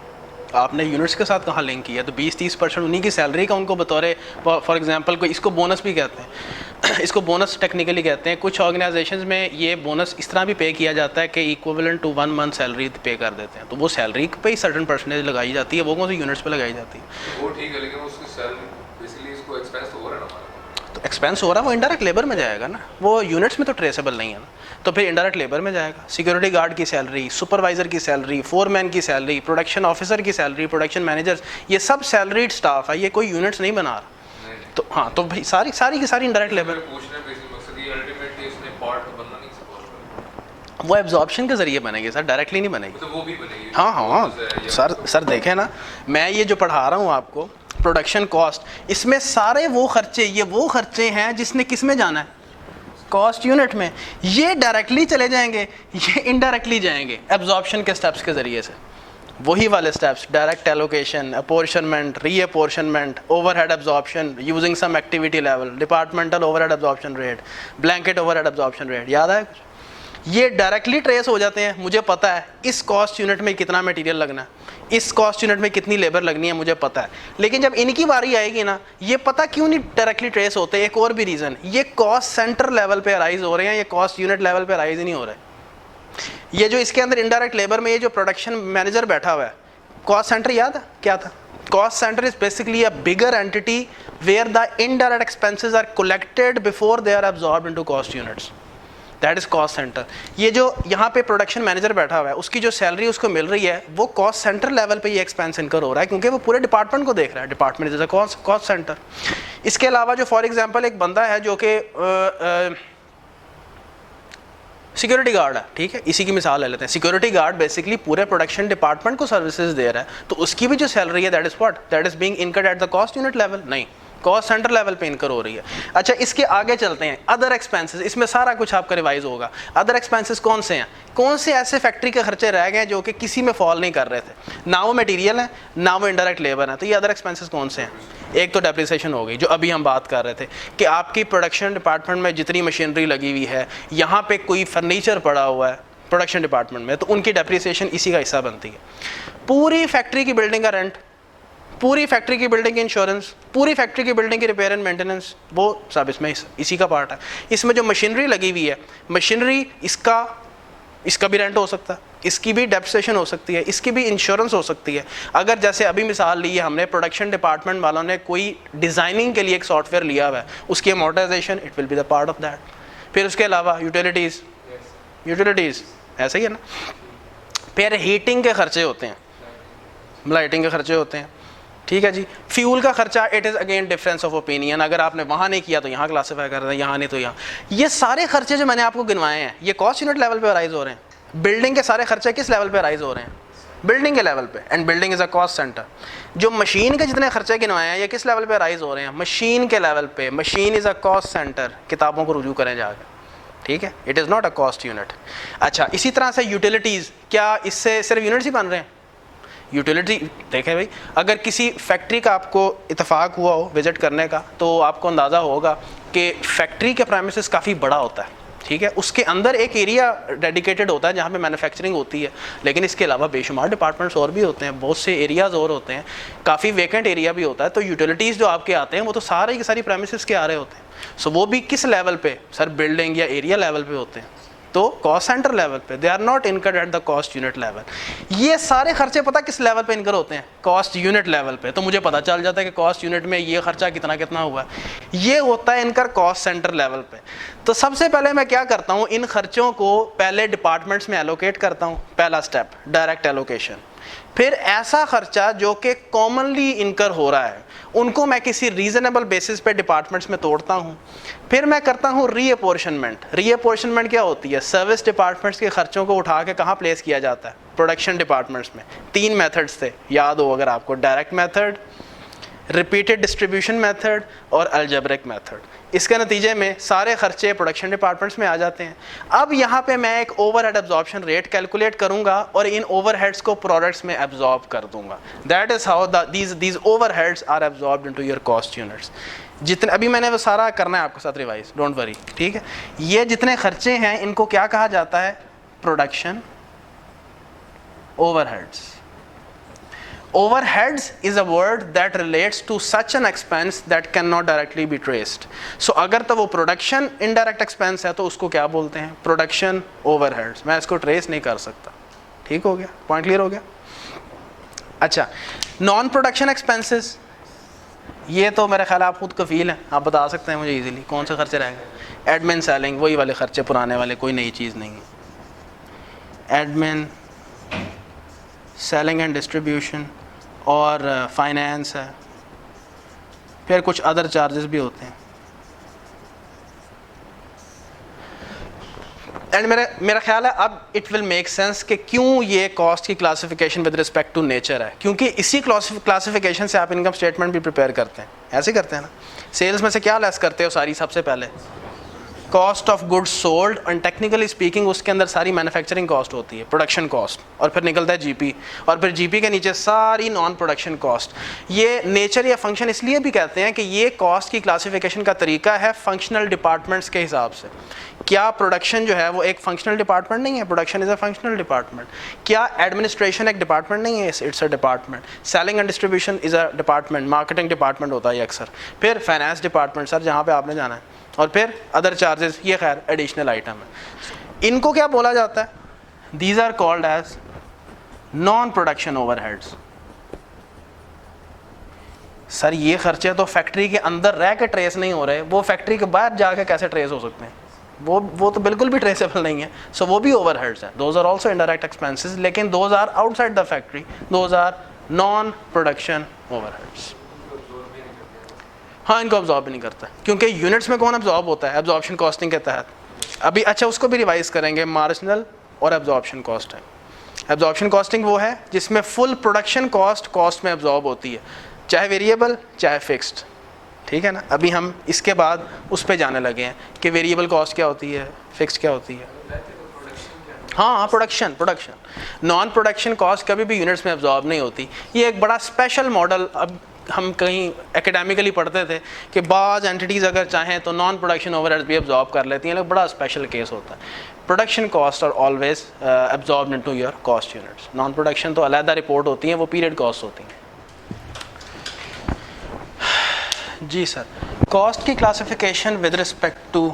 आपने यूनिट्स के साथ कहाँ लिंक किया? तो 20-30% उन्हीं की सैलरी का उनको बतौर, फॉर एग्जांपल कोई इसको बोनस भी कहते हैं इसको बोनस टेक्निकली कहते हैं। कुछ ऑर्गेनाइजेशंस में ये बोनस इस तरह भी पे किया जाता है कि इक्विवेलेंट टू 1 मंथ सैलरी पे कर देते हैं, तो वो सैलरी पे ही सर्टेन परसेंटेज लगाई जाती है, वो कौन सी यूनिट्स पे लगाई जाती है? वो ठीक है, लेकिन उसकी सैलरी बेसिकली इसको एक्सपेंस हो रहा है ना, तो एक्सपेंस हो रहा है, वो इनडायरेक्ट लेबर में जाएगा ना, वो यूनिट्स में तो ट्रेसेबल नहीं है ना, तो फिर इनडायरेक्ट लेबर में जाएगा। सिक्योरिटी गार्ड की सैलरी, सुपरवाइजर की सैलरी, फोरमैन की सैलरी, प्रोडक्शन ऑफिसर की सैलरी, प्रोडक्शन मैनेजर्स, ये सब सैलरीड स्टाफ है, ये कोई यूनिट्स नहीं बना रहा। तो हाँ, तो भाई सारी की सारी इनडायरेक्ट लेबर। वो एब्जॉर्प्शन के जरिए बनेगी सर, डायरेक्टली नहीं बनेगी। तो वो भी बनेगी। हाँ सर देखें ना, मैं ये जो पढ़ा रहा हूँ आपको प्रोडक्शन कॉस्ट, इसमें सारे वो खर्चे हैं जिसने किस में जाना है? कॉस्ट यूनिट में। ये डायरेक्टली चले जाएंगे, ये इनडायरेक्टली जाएंगे एब्जॉर्प्शन के स्टेप्स के ज़रिए से। वही वाले steps, direct allocation, apportionment, reapportionment, overhead absorption using some activity level, departmental overhead absorption rate, blanket overhead absorption rate, याद है कुछ? ये डायरेक्टली ट्रेस हो जाते हैं, मुझे पता है इस कॉस्ट यूनिट में कितना मटेरियल लगना है, इस कॉस्ट यूनिट में कितनी लेबर लगनी है, मुझे पता है। लेकिन जब इनकी बारी आएगी ना, ये पता क्यों नहीं डायरेक्टली ट्रेस होते? एक और भी रीज़न, ये कॉस्ट सेंटर लेवल पे अराइज हो रहे हैं, ये कॉस्ट यूनिट लेवल पे अराइज ही नहीं हो रहे। ये जो इसके अंदर इनडायरेक्ट लेबर में ये जो प्रोडक्शन मैनेजर बैठा हुआ है, कॉस्ट सेंटर याद है क्या था? Cost centre is basically a bigger entity where the indirect expenses are collected before they are absorbed into cost units, that is cost centre. ये जो यहाँ पे प्रोडक्शन मैनेजर बैठा हुआ है, उसकी जो सैलरी उसको मिल रही है, वो कॉस्ट सेंटर लेवल पे ये एक्सपेंस इनकर हो रहा है, क्योंकि वो पूरे डिपार्टमेंट को देख रहा है। Department is a cost centre. इसके अलावा जो फॉर एग्जांपल एक बंदा है जो कि सिक्योरिटी गार्ड है, ठीक है, इसी की मिसाल ले लेते हैं। सिक्योरिटी गार्ड बेसिकली पूरे प्रोडक्शन डिपार्टमेंट को सर्विसेज दे रहा है, तो उसकी भी जो सैलरी है that is what, that is being incurred at the cost unit level, नहीं कॉस्ट सेंटर लेवल पे इनकर हो रही है। अच्छा, इसके आगे चलते हैं, अदर एक्सपेंसेस, इसमें सारा कुछ आपका रिवाइज होगा। अदर एक्सपेंसेस कौन से हैं? कौन से ऐसे फैक्ट्री के खर्चे रह गए जो कि किसी में फॉल नहीं कर रहे थे, ना वो मटेरियल है ना वो इनडायरेक्ट लेबर है, तो ये अदर एक्सपेंसेस कौन से हैं? एक तो डेप्रिसिएशन हो गई, जो अभी हम बात कर रहे थे कि आपकी प्रोडक्शन डिपार्टमेंट में जितनी मशीनरी लगी हुई है, यहाँ पे कोई फर्नीचर पड़ा हुआ है प्रोडक्शन डिपार्टमेंट में, तो उनकी डेप्रिसिएशन इसी का हिस्सा बनती है। पूरी फैक्ट्री की बिल्डिंग का रेंट, पूरी फैक्ट्री की बिल्डिंग की इंश्योरेंस, पूरी फैक्ट्री की बिल्डिंग की रिपेयर एंड मेंटेनेंस, वो सब इसमें इसी का पार्ट है। इसमें जो मशीनरी लगी हुई है, मशीनरी इसका भी रेंट हो सकता है, इसकी भी डेप्रिसिएशन हो सकती है, इसकी भी इंश्योरेंस हो सकती है। अगर जैसे अभी मिसाल ली है हमने, प्रोडक्शन डिपार्टमेंट वालों ने कोई डिज़ाइनिंग के लिए एक सॉफ्टवेयर लिया हुआ है, उसकी amortisation it will be the part of that. फिर उसके अलावा यूटिलिटीज़ ऐसा ही है ना। फिर हीटिंग के खर्चे होते हैं, लाइटिंग के खर्चे होते हैं, ठीक है जी। फ्यूल का खर्चा, it is again difference of opinion, अगर आपने वहाँ नहीं किया तो यहाँ क्लासीफाई कर रहे हैं, यहाँ नहीं तो यहाँ। ये सारे खर्चे जो मैंने आपको गिनवाए हैं, ये कॉस्ट यूनिट लेवल पे अराइज हो रहे हैं। बिल्डिंग के सारे खर्चे किस लेवल पे अराइज हो रहे हैं? बिल्डिंग के लेवल पे, and building is a cost centre. जो मशीन के जितने खर्चे गिनवाए हैं, ये किस लेवल पे अराइज हो रहे हैं? मशीन के लेवल पे। Machine is a cost centre, किताबों को रुजू करें जाकर, ठीक है, it is not a cost unit. अच्छा, इसी तरह से यूटिलिटीज़, क्या इससे सिर्फ यूनिट्स ही बन रहे हैं? यूटिलिटी देखें भाई, अगर किसी फैक्ट्री का आपको इत्तेफाक हुआ हो विज़िट करने का, तो आपको अंदाज़ा होगा कि फैक्ट्री के प्रेमिसेस काफ़ी बड़ा होता है, ठीक है। उसके अंदर एक एरिया डेडिकेटेड होता है जहाँ पे मैन्युफैक्चरिंग होती है, लेकिन इसके अलावा बेशुमार डिपार्टमेंट्स और भी होते हैं, बहुत से एरियाज़ और होते हैं, काफ़ी वेकेंट एरिया भी होता है। तो यूटिलिटीज़ जो आपके आते हैं वो तो सारे की सारी प्रेमिसेस के आ रहे होते हैं। सो वो भी किस लेवल पे? सर बिल्डिंग या एरिया लेवल पे होते हैं, तो कॉस्ट सेंटर लेवल पे, they are not incurred at the cost unit level. ये सारे खर्चे पता किस लेवल पे इनकर होते हैं? कॉस्ट यूनिट लेवल पे। तो मुझे पता चल जाता है कि कॉस्ट यूनिट में ये खर्चा कितना कितना हुआ है। ये होता है इनकर कॉस्ट सेंटर लेवल पे। तो सबसे पहले मैं क्या करता हूँ, इन खर्चों को पहले डिपार्टमेंट्स में एलोकेट करता हूँ, पहला स्टेप डायरेक्ट एलोकेशन। फिर ऐसा खर्चा जो कि कॉमनली इनकर हो रहा है, उनको मैं किसी रीजनेबल बेसिस पे डिपार्टमेंट्स में तोड़ता हूँ। फिर मैं करता हूँ रीअपॉर्शनमेंट। रीअपॉर्शनमेंट क्या होती है? सर्विस डिपार्टमेंट्स के खर्चों को उठा के कहाँ प्लेस किया जाता है? प्रोडक्शन डिपार्टमेंट्स में। 3 मेथड्स थे, याद हो अगर आपको, direct method, repeated distribution method और अलजेब्रिक मेथड। इसके नतीजे में सारे खर्चे प्रोडक्शन डिपार्टमेंट्स में आ जाते हैं। अब यहाँ पे मैं एक ओवरहेड एब्जॉर्प्शन रेट कैलकुलेट करूँगा और इन ओवरहेड्स को प्रोडक्ट्स में एब्जॉर्ब कर दूँगा। That is how these overheads are absorbed into your cost units. जितने अभी मैंने वो सारा करना है आपके साथ रिवाइज, डोंट वरी, ठीक है। ये जितने खर्चे हैं इनको क्या कहा जाता है? Production overheads. Overheads is a word that relates to such an expense that cannot directly be traced. So अगर तो वो production indirect expense है तो उसको क्या बोलते हैं? Production overheads। मैं इसको trace नहीं कर सकता, ठीक हो गया, point clear हो गया। अच्छा, non production expenses, ये तो मेरा ख्याल आप खुद कफील हैं, आप बता सकते हैं मुझे इजीली कौन से खर्चे रहेंगे? एडमिन, सेलिंग, वही वाले खर्चे पुराने वाले, कोई नई चीज़ नहीं है। एडमिन, सेलिंग एंड डिस्ट्रीब्यूशन और फाइनेंस है। फिर कुछ अदर चार्जेस भी होते हैं। एंड मेरा ख्याल है अब इट विल मेक सेंस कि क्यों ये कॉस्ट की classification with respect to nature है, क्योंकि इसी क्लासिफिकेशन से आप इनकम स्टेटमेंट भी प्रिपेयर करते हैं, ऐसे करते हैं ना। सेल्स में से क्या लेस करते हो सारी? सबसे पहले cost of goods sold, and technically speaking उसके अंदर सारी मैन्युफैक्चरिंग कॉस्ट होती है, प्रोडक्शन कॉस्ट, और फिर निकलता है जीपी, और फिर जीपी के नीचे सारी नॉन प्रोडक्शन कॉस्ट। ये नेचर या फंक्शन इसलिए भी कहते हैं कि ये कॉस्ट की क्लासिफिकेशन का तरीका है फंक्शनल डिपार्टमेंट्स के हिसाब से। क्या प्रोडक्शन जो है वो एक फंक्शनल डिपार्टमेंट नहीं है? Production is a functional department. क्या एडमिनिस्ट्रेशन एक डिपार्टमेंट नहीं है? It's a department. Selling and distribution is a department, marketing department होता है ये अक्सर। फिर फाइनेंस डिपार्टमेंट सर जहाँ पे आपने जाना है, और फिर अदर चार्जेस, ये खैर एडिशनल आइटम है। इनको क्या बोला जाता है? These are called as non production overheads. Sir ये खर्चे तो फैक्ट्री के अंदर रह के ट्रेस नहीं हो रहे, वो फैक्ट्री के बाहर जाके कैसे ट्रेस हो सकते हैं? वो तो बिल्कुल भी ट्रेसेबल नहीं है। सो वो भी ओवरहेड्स हैं, those are also indirect expenses, लेकिन those are outside the factory, those are non production overheads. हाँ, इनको अब्जॉर्ब भी नहीं करता, क्योंकि यूनिट्स में कौन अब्जॉर्ब होता है? एब्जॉर्प्शन कॉस्टिंग के तहत। अभी अच्छा उसको भी रिवाइज करेंगे, मार्जिनल और एब्जॉर्प्शन कॉस्ट है। एब्जॉर्प्शन कॉस्टिंग वो है जिसमें फुल प्रोडक्शन कॉस्ट में एब्जॉर्ब होती है, चाहे वेरिएबल चाहे फिक्स्ड, ठीक है ना। अभी हम इसके बाद उस पर जाने लगे हैं कि वेरिएबल कॉस्ट क्या होती है, फिक्स्ड क्या होती है। हाँ, प्रोडक्शन नॉन प्रोडक्शन कॉस्ट कभी भी यूनिट्स में एब्जॉर्ब नहीं होती। ये एक बड़ा स्पेशल मॉडल, अब हम कहीं एकेडमिकली पढ़ते थे कि बाज़ एंटिटीज़ अगर चाहें तो नॉन प्रोडक्शन ओवरहेड्स भी एब्जॉर्ब कर लेती हैं, लेकिन बड़ा स्पेशल केस होता है। Production cost are always absorbed into your cost units. Non production तो अलग रिपोर्ट होती हैं, वो पीरियड कॉस्ट होती हैं। जी सर, कॉस्ट की classification with respect to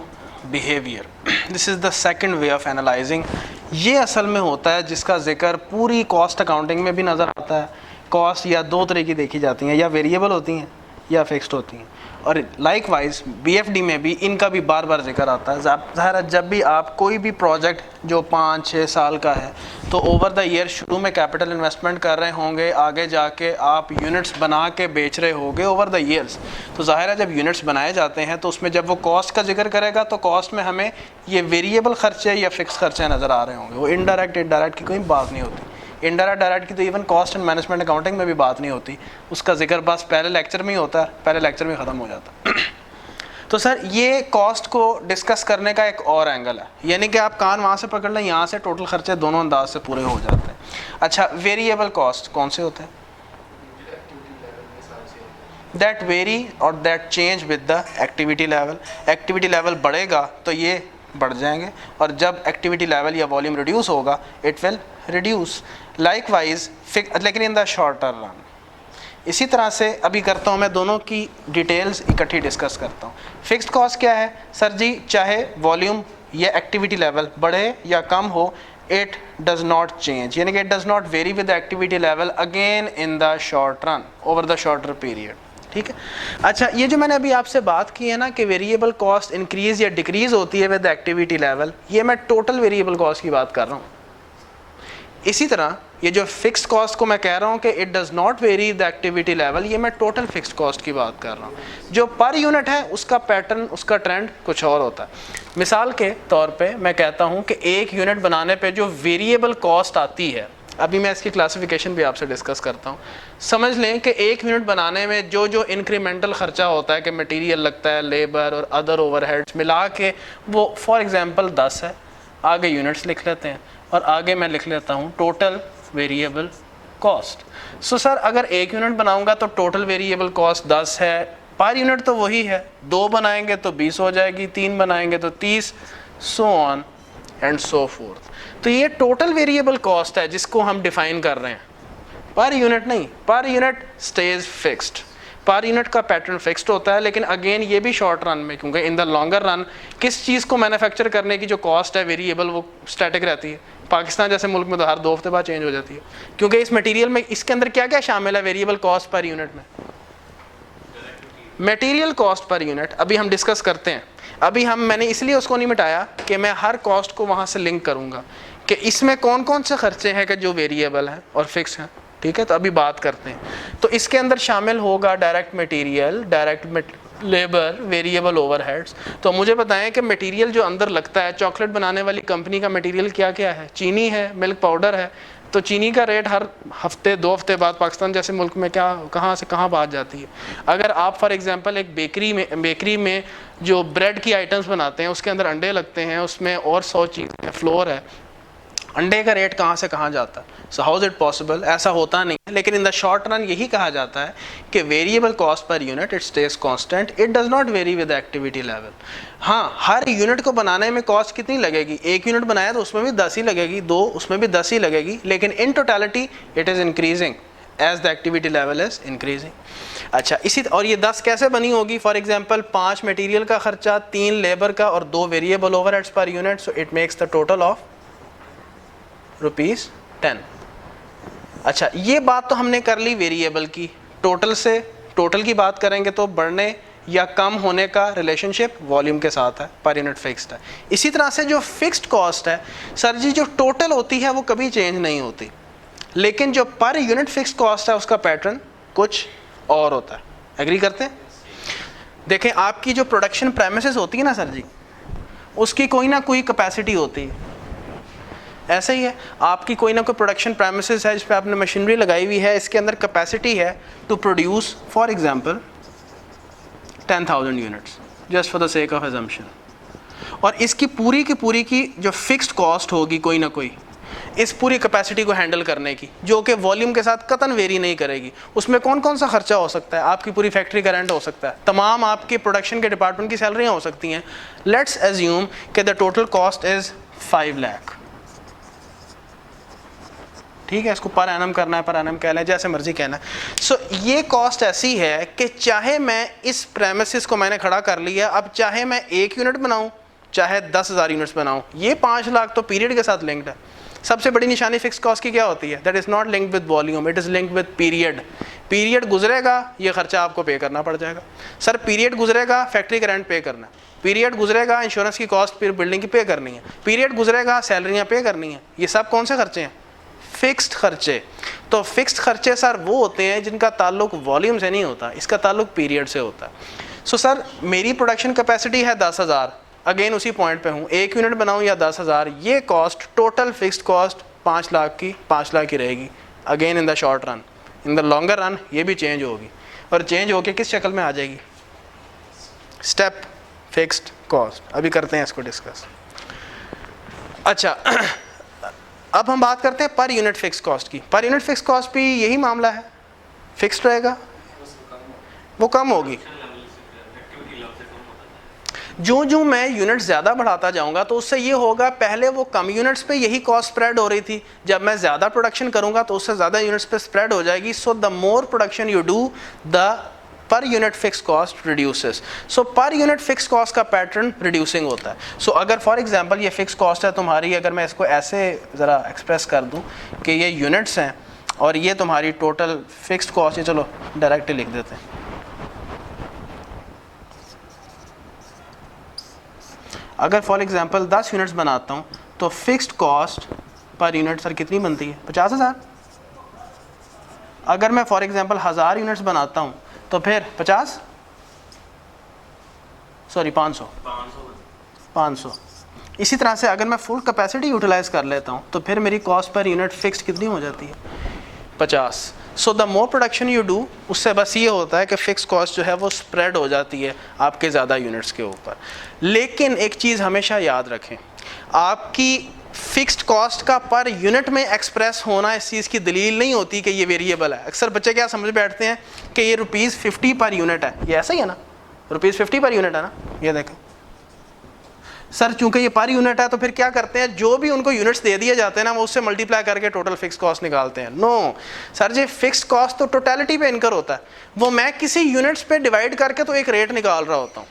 behaviour, this is the second way of analysing. ये असल में होता है जिसका जिक्र पूरी कॉस्ट अकाउंटिंग में भी नज़र आता है। कॉस्ट या दो तरह की देखी जाती हैं, या वेरिएबल होती हैं या फिक्स्ड होती हैं, और लाइक वाइज बीएफडी में भी इनका भी बार बार जिक्र आता है। ज़ाहिर है जब भी आप कोई भी प्रोजेक्ट जो 5-6 साल का है, तो ओवर द ईयर शुरू में कैपिटल इन्वेस्टमेंट कर रहे होंगे, आगे जाके आप यूनिट्स बना के बेच रहे होंगे ओवर द ईयर्स। तो ज़ाहिर है जब यूनिट्स बनाए जाते हैं तो उसमें जब वो कॉस्ट का जिक्र करेगा तो कॉस्ट में हमें ये वेरिएबल खर्चे या फिक्स खर्चे नज़र आ रहे होंगे। वो इनडायरेक्ट की कोई बात नहीं होती। इनडायरेक्ट डायरेक्ट की तो even cost and management accounting में भी बात नहीं होती, उसका जिक्र बस पहले लेक्चर में ही होता है, पहले लेक्चर में ख़त्म हो जाता है। तो सर ये कॉस्ट को डिस्कस करने का एक और एंगल है, यानी कि आप कान वहाँ से पकड़ लें, यहाँ से टोटल खर्चे दोनों अंदाज से पूरे हो जाते हैं। अच्छा, वेरिएबल कॉस्ट कौन से होते हैं? दैट वेरी और that change with the activity level. Activity level बढ़ेगा तो ये बढ़ जाएंगे, और जब एक्टिविटी लेवल या वॉल्यूम रिड्यूस होगा इट विल रिड्यूस। लाइकवाइज लेकिन इन द शॉर्टर रन। इसी तरह से अभी करता हूँ मैं दोनों की डिटेल्स इकट्ठी डिस्कस करता हूँ। फिक्स्ड कॉस्ट क्या है सर जी? चाहे वॉल्यूम या एक्टिविटी लेवल बढ़े या कम हो, इट डज नॉट चेंज, यानी कि it does not very with the activity level again in the short run over the shorter period, ठीक है। अच्छा, ये जो मैंने अभी आपसे बात की है ना कि वेरिएबल कॉस्ट इंक्रीज या डिक्रीज होती है विद एक्टिविटी लेवल, ये मैं टोटल वेरिएबल कॉस्ट की बात कर रहा हूँ। इसी तरह ये जो फिक्स्ड कॉस्ट को मैं कह रहा हूँ कि it does not very the activity level, ये मैं टोटल फिक्स्ड कॉस्ट की बात कर रहा हूँ। जो पर यूनिट है उसका पैटर्न, उसका ट्रेंड कुछ और होता है। मिसाल के तौर पे मैं कहता हूँ कि एक यूनिट बनाने पे जो वेरिएबल कॉस्ट आती है, अभी मैं इसकी क्लासिफिकेशन भी आपसे डिस्कस करता हूँ। समझ लें कि एक यूनिट बनाने में जो जो इंक्रीमेंटल ख़र्चा होता है कि मटेरियल लगता है, लेबर और अदर ओवरहेड्स मिला के, वो फॉर एग्जांपल 10 है। आगे यूनिट्स लिख लेते हैं और आगे मैं लिख लेता हूँ total variable cost. So sir अगर एक यूनिट बनाऊँगा तो टोटल वेरिएबल कॉस्ट 10 है, पर यूनिट तो वही है, 2 बनाएंगे तो 20 हो जाएगी, 3 बनाएंगे तो 30, so on and so fourth. तो ये टोटल वेरिएबल कॉस्ट है जिसको हम डिफाइन कर रहे हैं, पर यूनिट नहीं। Per unit stage fixed, per unit का पैटर्न फिक्स्ड होता है, लेकिन अगेन ये भी शॉर्ट रन में, क्योंकि इन द लॉन्गर रन किस चीज़ को मैन्युफैक्चर करने की जो कॉस्ट है वेरिएबल वो स्टैटिक रहती है। पाकिस्तान जैसे मुल्क में तो हर 2 हफ्ते बाद चेंज हो जाती है, क्योंकि इस मटेरियल में इसके अंदर क्या क्या शामिल है वेरिएबल कॉस्ट पर यूनिट में? मटेरियल कॉस्ट पर यूनिट अभी हम डिस्कस करते हैं। अभी मैंने इसलिए उसको नहीं मिटाया कि मैं हर कॉस्ट को वहाँ से लिंक करूँगा कि इसमें कौन कौन से खर्चे हैं कि जो वेरिएबल हैं और फिक्स हैं, ठीक है। तो अभी बात करते हैं। तो इसके अंदर शामिल होगा direct material, direct labour, variable overheads. तो मुझे बताएं कि मटेरियल जो अंदर लगता है, चॉकलेट बनाने वाली कंपनी का मटेरियल क्या क्या है? चीनी है, मिल्क पाउडर है, तो चीनी का रेट हर हफ्ते 2 हफ्ते बाद पाकिस्तान जैसे मुल्क में क्या कहाँ से कहाँ बात जाती है। अगर आप फॉर एग्जांपल एक बेकरी में जो ब्रेड की आइटम्स बनाते हैं उसके अंदर अंडे लगते हैं, उसमें और 100 चीज़ें, फ्लोर है, अंडे का रेट कहाँ से कहाँ जाता है। So how is it possible? ऐसा होता नहीं है, लेकिन इन द शॉर्ट रन यही कहा जाता है कि variable cost per unit it stage constant, it does not very with activity level. हाँ, हर यूनिट को बनाने में कॉस्ट कितनी लगेगी? 1 यूनिट बनाया तो उसमें भी 10 ही लगेगी, 2 उसमें भी 10 ही लगेगी, लेकिन in totality it is increasing as the activity level is increasing. अच्छा, इसी और ये 10 कैसे बनी होगी? फॉर एग्जांपल 5 मटेरियल का खर्चा, 3 लेबर का और 2 variable overheads per unit, so it makes the total of ₹10। अच्छा, ये बात तो हमने कर ली वेरिएबल की। टोटल से टोटल की बात करेंगे तो बढ़ने या कम होने का रिलेशनशिप वॉल्यूम के साथ है, पर यूनिट फिक्स्ड है। इसी तरह से जो फिक्स्ड कॉस्ट है सर जी, जो टोटल होती है वो कभी चेंज नहीं होती, लेकिन जो पर यूनिट फिक्स्ड कॉस्ट है उसका पैटर्न कुछ और होता है। एग्री करते हैं? देखें, आपकी जो प्रोडक्शन प्रेमिसेस होती है ना सर जी, उसकी कोई ना कोई कैपेसिटी होती है। ऐसे ही है, आपकी कोई ना कोई प्रोडक्शन प्रेमिसेस है जिस पे आपने मशीनरी लगाई हुई है, इसके अंदर कैपेसिटी है to produce for example 10,000 units, just for the sake of assumption, और इसकी पूरी की जो फिक्स्ड कॉस्ट होगी कोई ना कोई इस पूरी कैपेसिटी को हैंडल करने की, जो कि वॉल्यूम के साथ कतन वेरी नहीं करेगी। उसमें कौन कौन सा खर्चा हो सकता है? आपकी पूरी फैक्ट्री का रेंट हो सकता है, तमाम आपके प्रोडक्शन के डिपार्टमेंट की सैलरियाँ हो सकती हैं। लेट्स एज्यूम कि the total cost is 5 lakh, ठीक है, इसको पर एनम करना है, पर एनम कह लें, जैसे मर्जी कहना है। सो ये कॉस्ट ऐसी है कि चाहे मैं इस प्रेमिसेस को मैंने खड़ा कर लिया, अब चाहे मैं 1 यूनिट बनाऊं चाहे 10,000 यूनिट्स बनाऊं, ये 5 लाख तो पीरियड के साथ लिंक्ड है। सबसे बड़ी निशानी फिक्स कॉस्ट की क्या होती है? That is not linked with volume, it is linked with period. Period गुजरेगा, ये खर्चा आपको पे करना पड़ जाएगा। सर पीरियड गुजरेगा, फैक्ट्री का रेंट पे करना है, पीरियड गुजरेगा, इंश्योरेंस की कॉस्ट फिर बिल्डिंग की पे करनी है, पीरियड गुजरेगा, सैलरियाँ पे करनी है। ये सब कौन से खर्चे हैं? फिक्स्ड खर्चे। तो फिक्स्ड खर्चे सर वो होते हैं जिनका ताल्लुक वॉल्यूम से नहीं होता, इसका ताल्लुक पीरियड से होता है। सो सर मेरी प्रोडक्शन कैपेसिटी है 10,000, अगेन उसी पॉइंट पे हूँ, 1 यूनिट बनाऊँ या 10,000, ये cost total fixed cost 5 lakh की रहेगी। Again in the short run, in the longer run ये भी चेंज होगी, और चेंज होके किस शक्ल में आ जाएगी? Step fixed cost. अभी करते हैं इसको डिस्कस। अच्छा अब हम बात करते हैं पर यूनिट फिक्स कॉस्ट की। पर यूनिट फिक्स कॉस्ट भी यही मामला है, फिक्स्ड रहेगा, वो कम होगी। जो मैं यूनिट ज़्यादा बढ़ाता जाऊंगा तो उससे ये होगा, पहले वो कम यूनिट्स पे यही कॉस्ट स्प्रेड हो रही थी, जब मैं ज़्यादा प्रोडक्शन करूंगा तो उससे ज़्यादा यूनिट्स पे स्प्रेड हो जाएगी। So the more production you do the per unit fix cost reduces. So per unit fix cost का पैटर्न रिड्यूसिंग होता है। सो अगर फॉर एग्जांपल ये फिक्स कॉस्ट है तुम्हारी, अगर मैं इसको ऐसे ज़रा एक्सप्रेस कर दूं कि ये यूनिट्स हैं और ये तुम्हारी टोटल फिक्स्ड कॉस्ट है, चलो डायरेक्टली लिख देते हैं। अगर फॉर एग्जांपल 10 यूनिट्स बनाता हूँ तो fixed cost per unit sir कितनी बनती है? 50,000। अगर मैं फॉर एग्जांपल 1000 यूनिट्स बनाता हूँ तो फिर 500। इसी तरह से अगर मैं फुल कैपेसिटी यूटिलाइज कर लेता हूँ तो फिर मेरी कॉस्ट पर यूनिट फिक्स्ड कितनी हो जाती है? 50। So the more production you do, उससे बस ये होता है कि फिक्स कॉस्ट जो है वो स्प्रेड हो जाती है आपके ज़्यादा यूनिट्स के ऊपर। लेकिन एक चीज़ हमेशा याद रखें, आपकी फिक्स्ड कॉस्ट का पर यूनिट में एक्सप्रेस होना इस चीज़ की दलील नहीं होती कि ये वेरिएबल है। अक्सर बच्चे क्या समझ बैठते हैं कि ये ₹50 पर यूनिट है, ये ऐसा ही है ना, ₹50 पर यूनिट है ना, ये देखें सर, चूंकि ये पर यूनिट है तो फिर क्या करते हैं, जो भी उनको यूनिट्स दे दिए जाते हैं ना वो उससे मल्टीप्लाई करके टोटल फिक्स कॉस्ट निकालते हैं। नो सर जी, फिक्स कॉस्ट तो टोटलिटी पे इनकर होता है, वो मैं किसी यूनिट्स पे डिवाइड करके तो एक रेट निकाल रहा होता हूँ।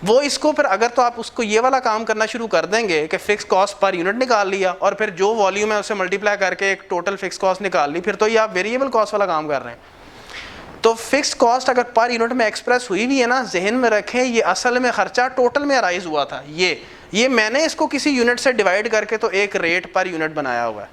वो इसको फिर अगर तो आप उसको ये वाला काम करना शुरू कर देंगे कि फिक्स कॉस्ट पर यूनिट निकाल लिया और फिर जो वॉल्यूम है उससे मल्टीप्लाई करके एक टोटल फिक्स कॉस्ट निकाल ली, फिर तो ये आप वेरिएबल कॉस्ट वाला काम कर रहे हैं। तो फिक्स कॉस्ट अगर पर यूनिट में एक्सप्रेस हुई भी है ना, जहन में रखें ये असल में खर्चा टोटल में अराइज हुआ था, ये मैंने इसको किसी यूनिट से डिवाइड करके तो एक रेट पर यूनिट बनाया हुआ है,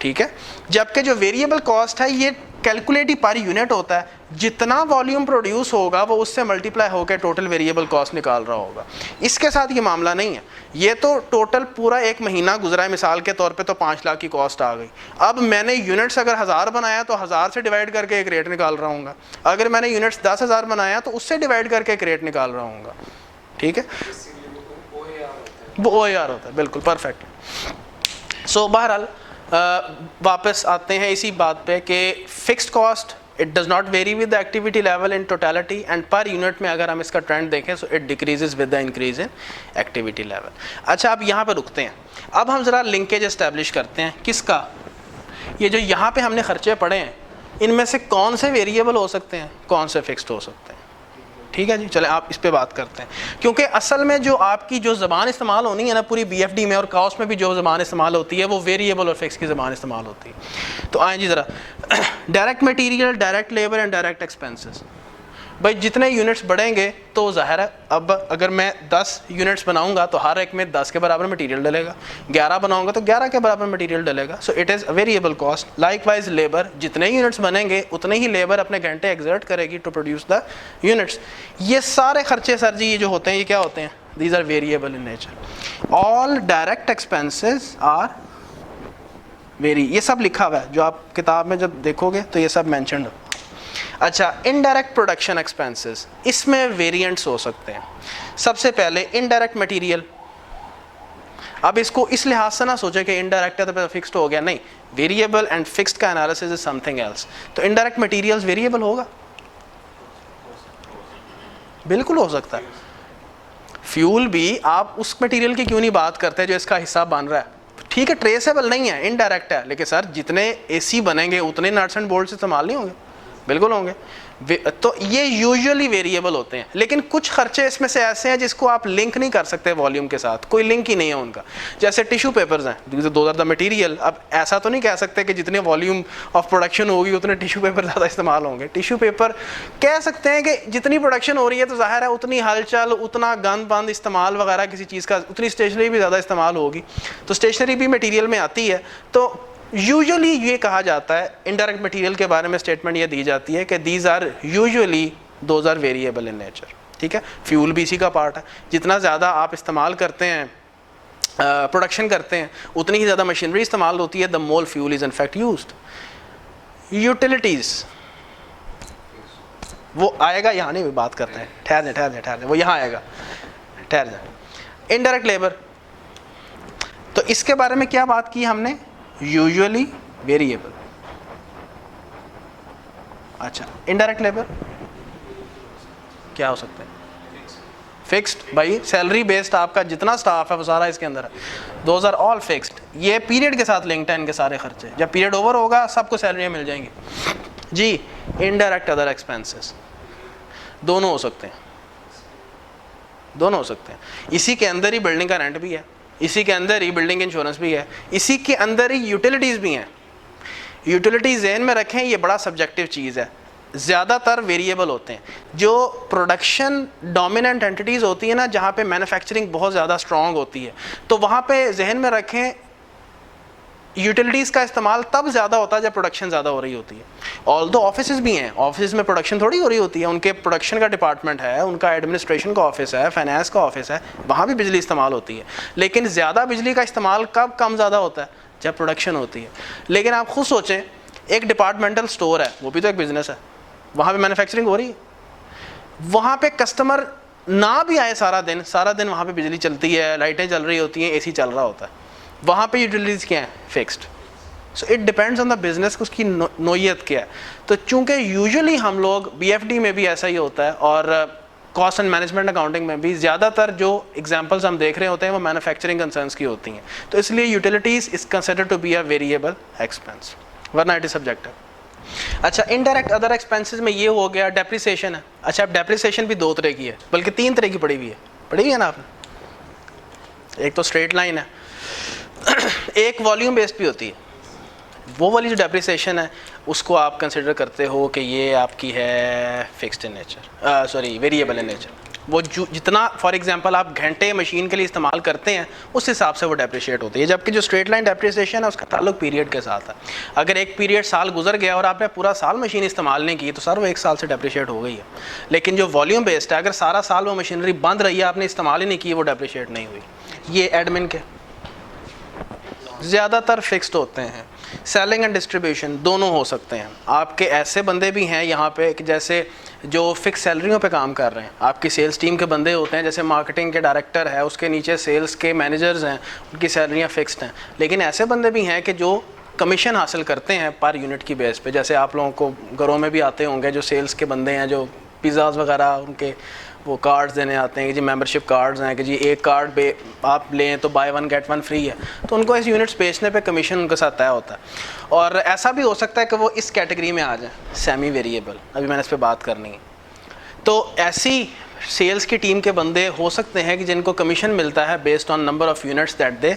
ठीक है। जबकि जो वेरिएबल कॉस्ट है ये कैलकुलेट ही पर यूनिट होता है, जितना वॉल्यूम प्रोड्यूस होगा वो उससे मल्टीप्लाई होकर टोटल वेरिएबल कॉस्ट निकाल रहा होगा। इसके साथ ये मामला नहीं है, ये तो टोटल पूरा एक महीना गुजरा है, मिसाल के तौर पे तो 5 लाख की कॉस्ट आ गई। अब मैंने यूनिट्स अगर 1000 बनाया तो 1000 से डिवाइड करके एक रेट निकाल रहा हूँ, अगर मैंने यूनिट्स 10,000 बनाया तो उससे डिवाइड करके एक रेट निकाल रहा हूँ। ठीक है, वो OAR होता है, बिल्कुल परफेक्ट। सो बहरहाल वापस आते हैं इसी बात पे कि fixed cost it does not very with the activity level in totality, and per unit में अगर हम इसका ट्रेंड देखें so it decreases with the increase in activity level. अच्छा, अब यहाँ पर रुकते हैं, अब हम ज़रा लिंकेज इस्टेब्लिश करते हैं। किसका? ये जो यहाँ पे हमने खर्चे पड़े हैं, इनमें से कौन से वेरिएबल हो सकते हैं, कौन से फिक्स्ड हो सकते हैं। ठीक है जी, चले आप इस पे बात करते हैं, क्योंकि असल में जो आपकी जो ज़बान इस्तेमाल होनी है ना पूरी BFD में और कॉस्ट में भी जो ज़बान इस्तेमाल होती है वो वेरिएबल और फिक्स की ज़बान इस्तेमाल होती है। तो आए जी ज़रा, direct material, direct labour and direct expenses. भाई जितने यूनिट्स बढ़ेंगे तो ज़ाहिर है, अब अगर मैं 10 यूनिट्स बनाऊंगा तो हर एक में 10 के बराबर मटेरियल डलेगा, 11 बनाऊंगा तो 11 के बराबर मटेरियल डलेगा। So it is variable cost. Likewise labour, जितने यूनिट्स बनेंगे उतने ही लेबर अपने घंटे एग्जर्ट करेगी टू प्रोड्यूस द यूनिट्स। ये सारे खर्चे सर जी ये जो होते हैं ये क्या होते हैं? These are variable in nature. All direct expenses are ये सब लिखा हुआ है, जो आप किताब में जब देखोगे तो ये सब मैंशनड हो। अच्छा, इनडायरेक्ट प्रोडक्शन एक्सपेंसेस, इसमें वेरिएंट्स हो सकते हैं। सबसे पहले इनडायरेक्ट मटेरियल। अब इसको इस लिहाज से ना सोचें कि इनडायरेक्ट है तो फिक्स्ड हो गया, नहीं, वेरिएबल एंड फिक्स्ड का एनालिसिस इज समथिंग एल्स। तो इनडायरेक्ट मटेरियल्स वेरिएबल होगा, बिल्कुल हो सकता है। फ्यूल भी आप उस मटेरियल की क्यों नहीं बात करते जो इसका हिस्सा बन रहा है? ठीक है, ट्रेसेबल नहीं है, इनडायरेक्ट है, लेकिन सर जितने AC बनेंगे उतने नट्स एंड बोल्ट्स इस्तेमाल नहीं होंगे, बिल्कुल होंगे। तो ये यूजुअली वेरिएबल होते हैं, लेकिन कुछ खर्चे इसमें से ऐसे हैं जिसको आप लिंक नहीं कर सकते वॉल्यूम के साथ, कोई लिंक ही नहीं है उनका। जैसे टिश्यू पेपर्स हैं, दो आर द मटीरियल। अब ऐसा तो नहीं कह सकते कि जितने वॉल्यूम ऑफ प्रोडक्शन होगी उतने टिश्यू पेपर ज़्यादा इस्तेमाल होंगे। टिश्यू पेपर कह सकते हैं कि जितनी प्रोडक्शन हो रही है तो ज़ाहिर है उतनी हलचल, उतना गंद बंद इस्तेमाल वगैरह किसी चीज़ का, उतनी स्टेशनरी भी ज़्यादा इस्तेमाल होगी, तो स्टेशनरी भी मटीरियल में आती है। तो यूजुअली ये कहा जाता है, इनडायरेक्ट मटेरियल के बारे में स्टेटमेंट ये दी जाती है कि these are usually those are variable in nature. ठीक है, फ्यूल भी इसी का पार्ट है। जितना ज़्यादा आप इस्तेमाल करते हैं, प्रोडक्शन करते हैं, उतनी ही ज़्यादा मशीनरी इस्तेमाल होती है, the more fuel is in fact used. Utilities, वो आएगा यहाँ, नहीं बात करते हैं, ठहर जाए, वो यहाँ आएगा, ठहर जाए। इनडायरेक्ट लेबर, तो इसके बारे में क्या बात की हमने? Usually variable. अच्छा, इनडायरेक्ट लेबर क्या हो सकता है? फिक्स्ड। भाई सैलरी बेस्ड आपका जितना स्टाफ है वो सारा इसके अंदर है, दोज आर ऑल फिक्स्ड। ये पीरियड के साथ लिंक्ड है इनके सारे खर्चे, जब पीरियड ओवर होगा सबको सैलरी मिल जाएंगी जी। इनडायरेक्ट अदर एक्सपेंसेस, दोनों हो सकते हैं, दोनों हो सकते हैं। इसी के अंदर ही बिल्डिंग का रेंट भी है, इसी के अंदर ही बिल्डिंग इंश्योरेंस भी है, इसी के अंदर ही यूटिलिटीज़ भी हैं। यूटिलिटीज़ ज़हन में रखें, ये बड़ा सब्जेक्टिव चीज़ है, ज़्यादातर वेरिएबल होते हैं। जो प्रोडक्शन डोमिनेंट एंटिटीज़ होती है ना, जहाँ पे मैन्युफैक्चरिंग बहुत ज़्यादा स्ट्रॉन्ग होती है, तो वहाँ पे जहन में रखें यूटिलिटीज़ का इस्तेमाल तब ज़्यादा होता है जब प्रोडक्शन ज़्यादा हो रही होती है। ऑल्दो ऑफिस भी हैं, ऑफिस में प्रोडक्शन थोड़ी हो रही होती है, उनके प्रोडक्शन का डिपार्टमेंट है, उनका एडमिनिस्ट्रेशन का ऑफिस है, फाइनेंस का ऑफिस है, वहाँ भी बिजली इस्तेमाल होती है। लेकिन ज़्यादा बिजली का इस्तेमाल कब कम ज़्यादा होता है? जब प्रोडक्शन होती है। लेकिन आप खुद सोचें, एक डिपार्टमेंटल स्टोर है, वो भी तो एक बिज़नेस है, वहाँ पर मैन्युफैक्चरिंग हो रही है, वहाँ पर कस्टमर ना भी आए सारा दिन वहाँ पर बिजली चलती है, लाइटें चल रही होती हैं, AC चल रहा होता है, वहाँ पे यूटिलिटीज़ क्या है? Fixed. So it depends on the business, उसकी नोयत क्या है। तो चूँकि यूजुअली हम लोग BFD में भी ऐसा ही होता है और कॉस्ट एंड मैनेजमेंट अकाउंटिंग में भी ज़्यादातर जो एग्जांपल्स हम देख रहे होते हैं वो मैन्युफैक्चरिंग कंसर्न्स की होती हैं, तो इसलिए utilities is considered to be a variable expense, वरना इट इज सब्जेक्टिव। अच्छा, इनडायरेक्ट अदर एक्सपेंसेस में ये हो गया, डेप्रिसिएशन है। अच्छा, अब डेप्रिसिएशन भी 2 तरह की है, बल्कि 3 तरह की पड़ी हुई है ना आपने। एक तो स्ट्रेट लाइन है, एक वॉल्यूम बेस्ड भी होती है। वो वाली जो डेप्रिसिएशन है उसको आप कंसिडर करते हो कि ये आपकी है fixed in nature, sorry variable in nature. वो जितना फॉर एग्जांपल आप घंटे मशीन के लिए इस्तेमाल करते हैं उस हिसाब से वो डेप्रिशिएट होती है, जबकि जो स्ट्रेट लाइन डेप्रिसिएशन है उसका ताल्लुक पीरियड के साथ है। अगर एक पीरियड साल गुजर गया और आपने पूरा साल मशीन इस्तेमाल नहीं की तो सर वो एक साल से डेप्रिशिएट हो गई है। लेकिन जो वॉल्यूम बेस्ड है, अगर सारा साल वो मशीनरी बंद रही है, आपने इस्तेमाल ही नहीं की, वो डेप्रिशिएट नहीं हुई। ये एडमिन के ज़्यादातर फिक्स्ड होते हैं। सेलिंग एंड डिस्ट्रीब्यूशन दोनों हो सकते हैं। आपके ऐसे बंदे भी हैं यहाँ पे कि जैसे जो फिक्स सैलरियों पे काम कर रहे हैं, आपकी सेल्स टीम के बंदे होते हैं, जैसे मार्केटिंग के डायरेक्टर है, उसके नीचे सेल्स के मैनेजर्स हैं, उनकी सैलरियाँ फिक्स्ड हैं। लेकिन ऐसे बंदे भी हैं कि जो कमीशन हासिल करते हैं पर यूनिट की बेस पे। जैसे आप लोगों को घरों में भी आते होंगे जो सेल्स के बंदे हैं, जो पिज़्ज़ाज़ वगैरह उनके वो कार्ड्स देने आते हैं कि जी मेंबरशिप कार्ड्स हैं कि जी एक कार्ड आप लें तो by one get one free है, तो उनको इस यूनिट्स बेचने पे कमीशन उनके साथ तय होता है। और ऐसा भी हो सकता है कि वो इस कैटेगरी में आ जाए, सेमी वेरिएबल, अभी मैंने इस पर बात करनी है। तो ऐसी सेल्स की टीम के बंदे हो सकते हैं कि जिनको कमीशन मिलता है based on number of units that they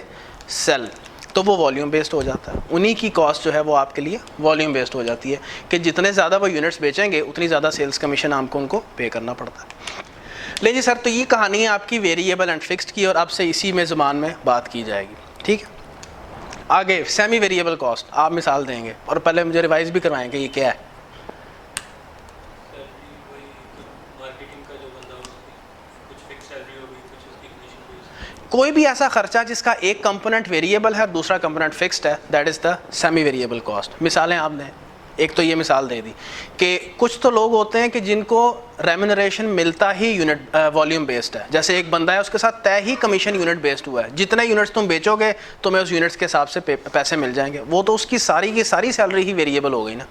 sell, तो वो वॉल्यूम बेस्ड हो जाता है। उन्हीं की कॉस्ट जो है वो आपके लिए वॉल्यूम बेस्ड हो जाती है कि जितने ज़्यादा वो यूनिट्स बेचेंगे उतनी ज़्यादा सेल्स कमीशन आपको उनको पे करना पड़ता है। ले जी सर, तो ये कहानी है आपकी वेरिएबल एंड फिक्स्ड की, और अब से इसी में ज़बान में बात की जाएगी। ठीक है, आगे सेमी वेरिएबल कॉस्ट आप मिसाल देंगे, और पहले मुझे रिवाइज भी करवाएंगे ये क्या है। कोई भी ऐसा खर्चा जिसका एक कंपोनेंट वेरिएबल है और दूसरा कंपोनेंट फिक्स्ड है, that is the semi variable cost. मिसालें आपने एक तो ये मिसाल दे दी कि कुछ तो लोग होते हैं कि जिनको रेम्यूनरेशन मिलता ही यूनिट वॉल्यूम बेस्ड है। जैसे एक बंदा है, उसके साथ तय ही कमीशन यूनिट बेस्ड हुआ है, जितने यूनिट्स तुम बेचोगे तुम्हें उस यूनिट्स के हिसाब से पैसे मिल जाएंगे, वो तो उसकी सारी की सारी सैलरी ही वेरिएबल हो गई ना।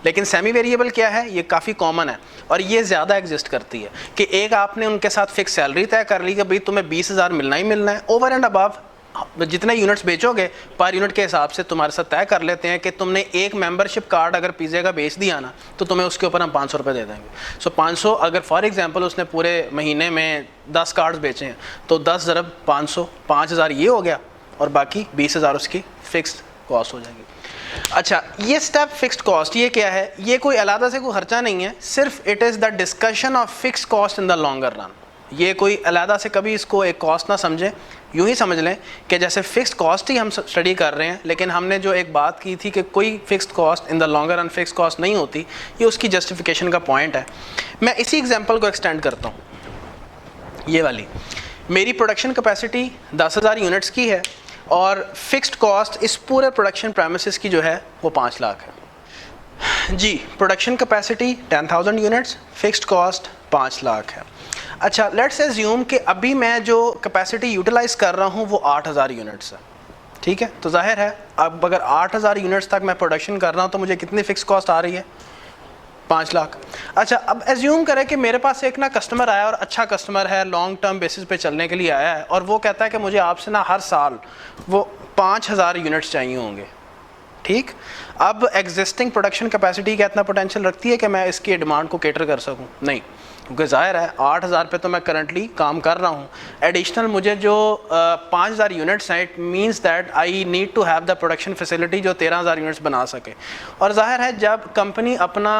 लेकिन सेमी वेरिएबल क्या है, ये काफ़ी कॉमन है और ये ज़्यादा एग्जिस्ट करती है कि एक आपने उनके साथ फिक्स सैलरी तय कर ली कि भाई तुम्हें 20,000 मिलना ही मिलना है, ओवर एंड अबव जितने यूनिट्स बेचोगे पर यूनिट के हिसाब से तुम्हारे साथ तय कर लेते हैं कि तुमने एक मेंबरशिप कार्ड अगर पिज़्ज़ा का बेच दिया ना तो तुम्हें उसके ऊपर हम 500 रुपये दे देंगे। सो 500 अगर फॉर एग्जांपल उसने पूरे महीने में 10 कार्ड्स बेचे हैं तो 10 ज़रब 500, 5,000 ये हो गया और बाकी 20,000 उसकी फ़िक्स्ड कॉस्ट हो जाएगी। अच्छा, ये स्टेप फिक्स्ड कॉस्ट ये क्या है, ये कोई अलग से कोई खर्चा नहीं है, सिर्फ it is the discussion of fixed cost in the longer run. ये कोई अलग से कभी इसको एक कॉस्ट ना समझें, यूँ ही समझ लें कि जैसे फिक्स्ड कॉस्ट ही हम स्टडी कर रहे हैं, लेकिन हमने जो एक बात की थी कि कोई fixed cost in the longer run fixed cost नहीं होती, ये उसकी जस्टिफिकेशन का पॉइंट है। मैं इसी एग्जांपल को एक्सटेंड करता हूँ, ये वाली मेरी प्रोडक्शन कैपेसिटी 10,000 यूनिट्स की है और फिक्स्ड कॉस्ट इस पूरे प्रोडक्शन प्रेमिसेस की जो है वो 5 लाख है जी। Production capacity 10,000 units, fixed cost 5 lakh है। अच्छा, लेट्स एज्यूम कि अभी मैं जो कैपेसिटी यूटिलाइज़ कर रहा हूँ वो 8,000 यूनिट्स है, ठीक है। तो जाहिर है अब अगर 8,000 यूनिट्स तक मैं प्रोडक्शन कर रहा हूँ तो मुझे कितनी फ़िक्स कॉस्ट आ रही है, 5 लाख। अच्छा, अब एज्यूम करें कि मेरे पास एक ना कस्टमर आया और अच्छा कस्टमर है, लॉन्ग टर्म बेसिस पे चलने के लिए आया है और वो कहता है कि मुझे आपसे ना हर साल वो 5,000 यूनिट्स चाहिए होंगे, ठीक। अब एग्जिस्टिंग प्रोडक्शन कैपेसिटी क्या इतना पोटेंशियल रखती है कि मैं इसकी डिमांड को कैटर कर सकूँ? नहीं, क्योंकि ज़ाहिर है 8,000 पे तो मैं करंटली काम कर रहा हूँ, एडिशनल मुझे जो 5,000 यूनिट्स हैं, it means that I need to have the production facility जो 13,000 यूनिट्स बना सके। और ज़ाहिर है जब कंपनी अपना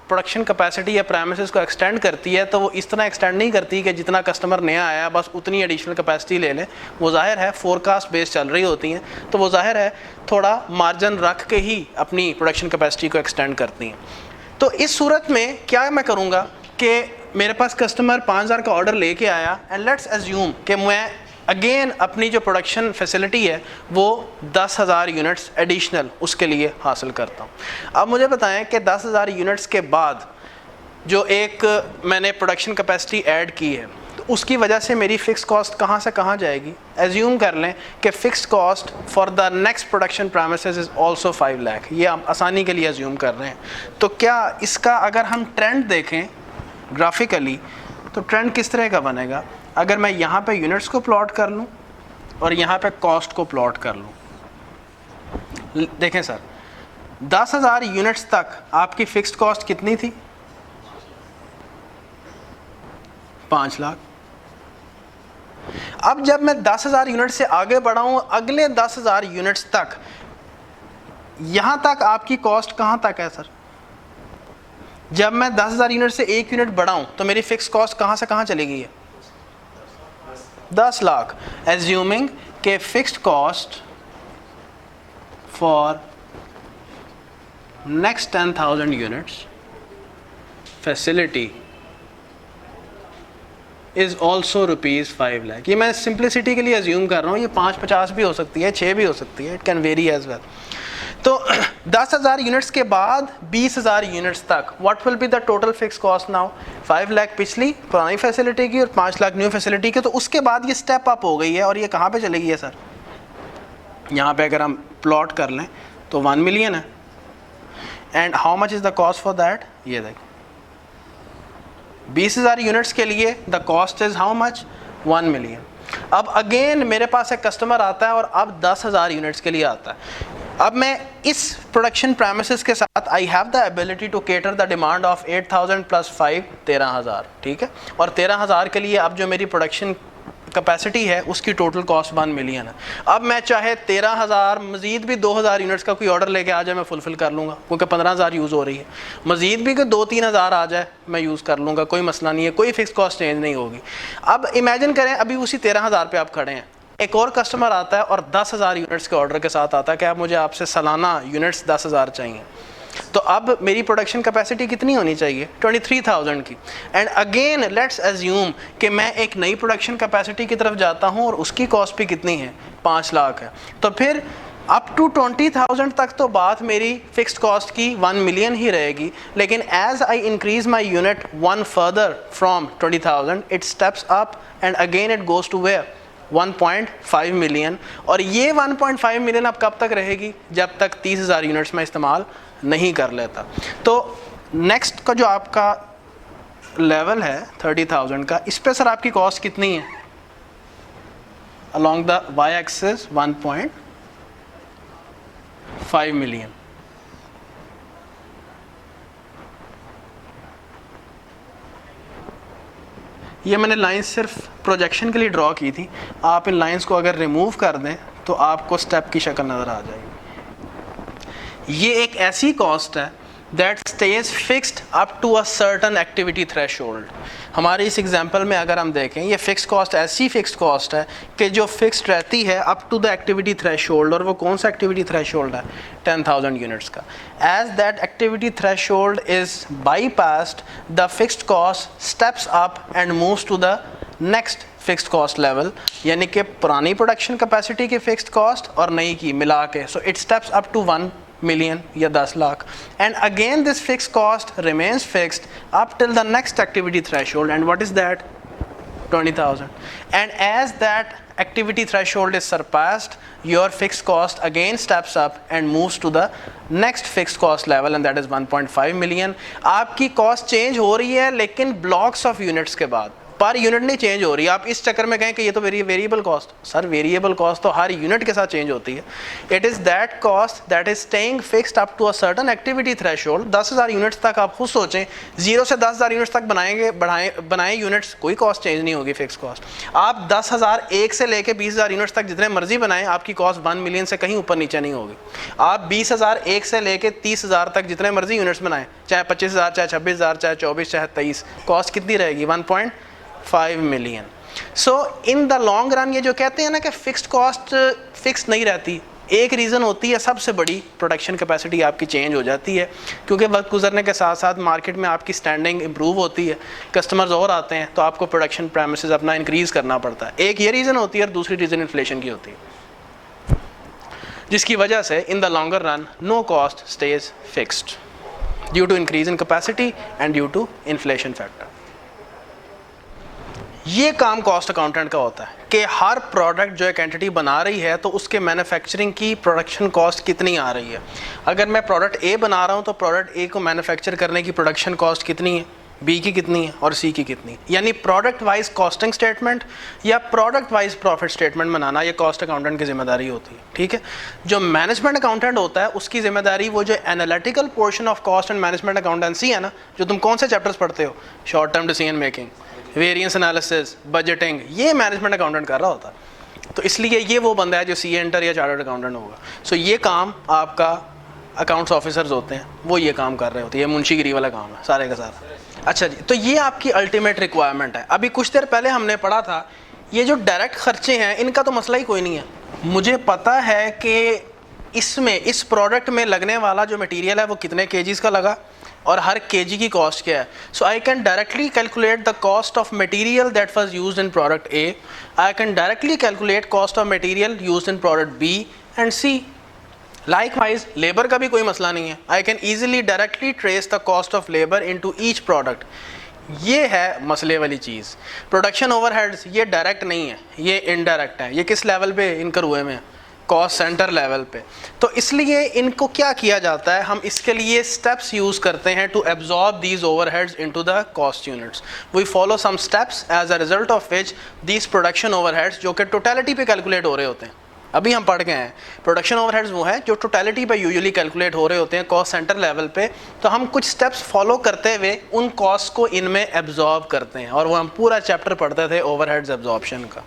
प्रोडक्शन कैपेसिटी या प्रेमिसेस को एक्सटेंड करती है तो वो इस तरह एक्सटेंड नहीं करती कि जितना कस्टमर नया आया बस उतनी एडिशनल कैपेसिटी ले लें। वो ज़ाहिर है फोरकास्ट बेस चल रही होती हैं, तो वो ज़ाहिर है थोड़ा मार्जिन रख के ही अपनी प्रोडक्शन कैपेसिटी को एक्सटेंड करती हैं। तो इस सूरत में क्या मैं करूँगा कि मेरे पास कस्टमर 5,000 का ऑर्डर लेके आया एंड लेट्स एज्यूम कि मैं अगेन अपनी जो प्रोडक्शन फैसिलिटी है वो 10,000 यूनिट्स एडिशनल उसके लिए हासिल करता हूँ। अब मुझे बताएं कि 10,000 यूनिट्स के बाद जो एक मैंने प्रोडक्शन कैपेसिटी ऐड की है तो उसकी वजह से मेरी फ़िक्स कॉस्ट कहाँ से कहाँ जाएगी। एज्यूम कर लें कि fix cost for the next production premises is also 5 lakh, ये हम आसानी के लिए एज्यूम कर रहे हैं। तो क्या इसका अगर हम ट्रेंड देखें ग्राफिकली तो ट्रेंड किस तरह का बनेगा? अगर मैं यहाँ पे यूनिट्स को प्लॉट कर लूँ और यहाँ पे कॉस्ट को प्लॉट कर लूँ, देखें सर 10,000 यूनिट्स तक आपकी फ़िक्स्ड कॉस्ट कितनी थी? 5 लाख। अब जब मैं 10,000 यूनिट से आगे बढ़ा हूँ, अगले 10,000 यूनिट्स तक, यहाँ तक आपकी कॉस्ट कहाँ तक है सर? जब मैं 10,000 यूनिट से 1 यूनिट बढ़ाऊँ तो मेरी फ़िक्स कॉस्ट कहाँ से कहाँ चली गई है? 10 लाख, एज्यूमिंग के fixed cost for next 10,000 units facility is also ₹5 lakh. ये मैं सिंप्लिसिटी के लिए एज्यूम कर रहा हूँ, ये 550 भी हो सकती है, 6 भी हो सकती है, it can vary as well. तो 10,000 यूनिट्स के बाद 20,000 यूनिट्स तक what will be the total fix cost now? 5 lakh पिछली पुरानी फैसिलिटी की और 5 लाख न्यू फैसिलिटी की। तो उसके बाद ये स्टेप अप हो गई है और ये कहाँ पे चली गई है सर? यहाँ पे अगर हम प्लॉट कर लें तो 1 मिलियन है। And how much is the cost for that? ये देखें 20,000 यूनिट्स के लिए the cost is how much? 1 million. अब अगेन मेरे पास एक कस्टमर आता है और अब 10,000 यूनिट्स के लिए आता है। अब मैं इस प्रोडक्शन प्रेमिसेस के साथ I have the ability to cater the demand of 8,000 plus 5 13,000, ठीक है। और 13,000 के लिए अब जो मेरी प्रोडक्शन कैपेसिटी है उसकी टोटल कॉस्ट 1 मिलियन है। अब मैं चाहे 13,000 मज़ीद भी 2,000 यूनिट्स का कोई ऑर्डर लेके आ जाए मैं फुलफ़िल कर लूँगा, क्योंकि 15,000 यूज़ हो रही है। मज़ीद भी कि 2-3 हज़ार आ जाए मैं यूज़ कर लूँगा, कोई मसला नहीं है, कोई फिक्स कॉस्ट चेंज नहीं होगी। अब इमेजिन करें अभी उसी 13,000 पे आप खड़े हैं, एक और कस्टमर आता है और 10,000 यूनिट्स के ऑर्डर के साथ आता है कि आप मुझे आपसे सालाना यूनिट्स 10,000 चाहिए। तो अब मेरी प्रोडक्शन कैपेसिटी कितनी होनी चाहिए? 23,000 की। एंड अगेन लेट्स एज्यूम कि मैं एक नई प्रोडक्शन कैपेसिटी की तरफ जाता हूँ और उसकी कॉस्ट भी कितनी है? 5 लाख है। तो फिर अप टू 20,000 तक तो बात मेरी फिक्स्ड कॉस्ट की 1 मिलियन ही रहेगी, लेकिन as I increase my unit 1 further from 20,000 it steps up and again it goes to where 1.5 million. और ये 1.5 मिलियन अब कब तक रहेगी? जब तक 30,000 यूनिट्स में इस्तेमाल नहीं कर लेता। तो नेक्स्ट का जो आपका लेवल है 30,000 का, इस पे सर आपकी कॉस्ट कितनी है? Along the Y axis 1.5 million. ये मैंने लाइंस सिर्फ प्रोजेक्शन के लिए ड्रॉ की थी, आप इन लाइंस को अगर रिमूव कर दें तो आपको स्टेप की शक्ल नज़र आ जाएगी। ये एक ऐसी कॉस्ट है that stage fixed up to a certain activity threshold. हमारे इस एग्जांपल में अगर हम देखें, ये फिक्स कॉस्ट ऐसी फिक्स कॉस्ट है कि जो फिक्स्ड रहती है up to the activity threshold. और वो कौन सा एक्टिविटी थ्रेशोल्ड है? 10,000 यूनिट्स का। As that activity threshold is bypassed the fixed cost steps up and moves to the next fixed cost level, यानी कि पुरानी प्रोडक्शन कैपेसिटी की फिक्स्ड कॉस्ट और नई की मिला के। So it steps up to 1 million या 10 lakh. And again this fixed cost remains fixed up till the next activity threshold. And what is that? 20,000. And as that activity threshold is surpassed, your fixed cost again steps up and moves to the next fixed cost level, and that is 1.5 million. आपकी cost change हो रही है लेकिन blocks of units के बाद, per unit नहीं change हो रही है। आप इस चक्कर में कहें कि ये तो मेरी variable cost, sir variable cost तो हर यूनिट के साथ चेंज होती है। It is that cost that is staying fixed up to a certain activity threshold. 10,000 units तक आप खुद सोचें, 0 से 10,000 यूनिट्स तक बनाए यूनिट्स, कोई कॉस्ट चेंज नहीं होगी फिक्स कॉस्ट। आप 10,000 एक से लेके 20,000 यूनिट्स तक जितने मर्जी बनाएं, आपकी कॉस्ट 1 मिलियन से कहीं ऊपर नीचे नहीं होगी। आप 20,000 एक से लेके 30,000 तक जितने मर्जी यूनिट्स बनाएं, चाहे 25,000, चाहे 26,000, चाहे 24, चाहे 23, कॉस्ट कितनी रहेगी? 1.5 million. So in the long run ये जो कहते हैं ना कि फिक्स्ड कॉस्ट फिक्स नहीं रहती, एक रीज़न होती है सबसे बड़ी, प्रोडक्शन कैपेसिटी आपकी चेंज हो जाती है, क्योंकि वक्त गुजरने के साथ साथ मार्केट में आपकी स्टैंडिंग इंप्रूव होती है, कस्टमर्स और आते हैं, तो आपको प्रोडक्शन प्रेमिसेस अपना इंक्रीज़ करना पड़ता है। एक ये रीज़न होती है और दूसरी रीज़न इन्फ्लेशन की होती है, जिसकी वजह से in the longer run no cost stage fixed due to increase in capacity and due to inflation factor. ये काम कॉस्ट अकाउंटेंट का होता है कि हर प्रोडक्ट जो एक एंटिटी बना रही है तो उसके मैन्युफैक्चरिंग की प्रोडक्शन कॉस्ट कितनी आ रही है। अगर मैं प्रोडक्ट ए बना रहा हूँ तो प्रोडक्ट ए को मैन्युफैक्चर करने की प्रोडक्शन कॉस्ट कितनी है, बी की कितनी है और सी की कितनी, यानी प्रोडक्ट वाइज कॉस्टिंग स्टेटमेंट या प्रोडक्ट वाइज प्रॉफिट स्टेटमेंट बनाना ये कॉस्ट अकाउंटेंट की जिम्मेदारी होती है। ठीक है, जो मैनेजमेंट अकाउंटेंट होता है उसकी जिम्मेदारी वो जो analytical portion of cost and management accountancy है ना, जो तुम कौन से चैप्टर्स पढ़ते हो, short term decision making, variance analysis, budgeting, ये मैनेजमेंट अकाउंटेंट कर रहा होता है। तो इसलिए ये वो बंदा है जो सी एंटर या चार्टर्ड अकाउंटेंट होगा। सो ये काम आपका अकाउंट्स ऑफिसर्स होते हैं, वो ये काम कर रहे होते हैं, ये मुंशीगिरी वाला काम है सारे का सारा। अच्छा जी, तो ये आपकी अल्टीमेट रिक्वायरमेंट है। अभी कुछ देर पहले हमने पढ़ा था ये जो डायरेक्ट खर्चे हैं इनका तो मसला ही कोई नहीं है। मुझे पता है कि इसमें इस प्रोडक्ट में लगने वाला जो मटेरियल है वो कितने केजीज़ का लगा और हर केजी की कॉस्ट क्या है। So I can directly calculate the cost of material that was used in product A, I can directly calculate cost of material used in product B and C. Likewise labour का भी कोई मसला नहीं है, I can easily directly trace the cost of labour into each product. ये है मसले वाली चीज़। प्रोडक्शन ओवरहेड्स ये डायरेक्ट नहीं है, ये इनडायरेक्ट है। ये किस लेवल पे इनकर हुए में, कॉस्ट सेंटर लेवल पे। तो इसलिए इनको क्या किया जाता है, हम इसके लिए स्टेप्स यूज़ करते हैं to absorb these overheads into the cost units. We follow some steps as a result of which these production overheads जो कि टोटलिटी पे कैलकुलेट हो रहे होते हैं, अभी हम पढ़ गए हैं प्रोडक्शन ओवरहेड्स वो हैं जो टोटलिटी पे यूजुअली कैलकुलेट हो रहे होते हैं कॉस्ट सेंटर लेवल पे। तो हम कुछ स्टेप्स फॉलो करते हुए उन कॉस्ट को इनमें एब्जॉर्ब करते हैं, और वो हम पूरा चैप्टर पढ़ते थे ओवरहेड्स एब्जॉर्प्शन का।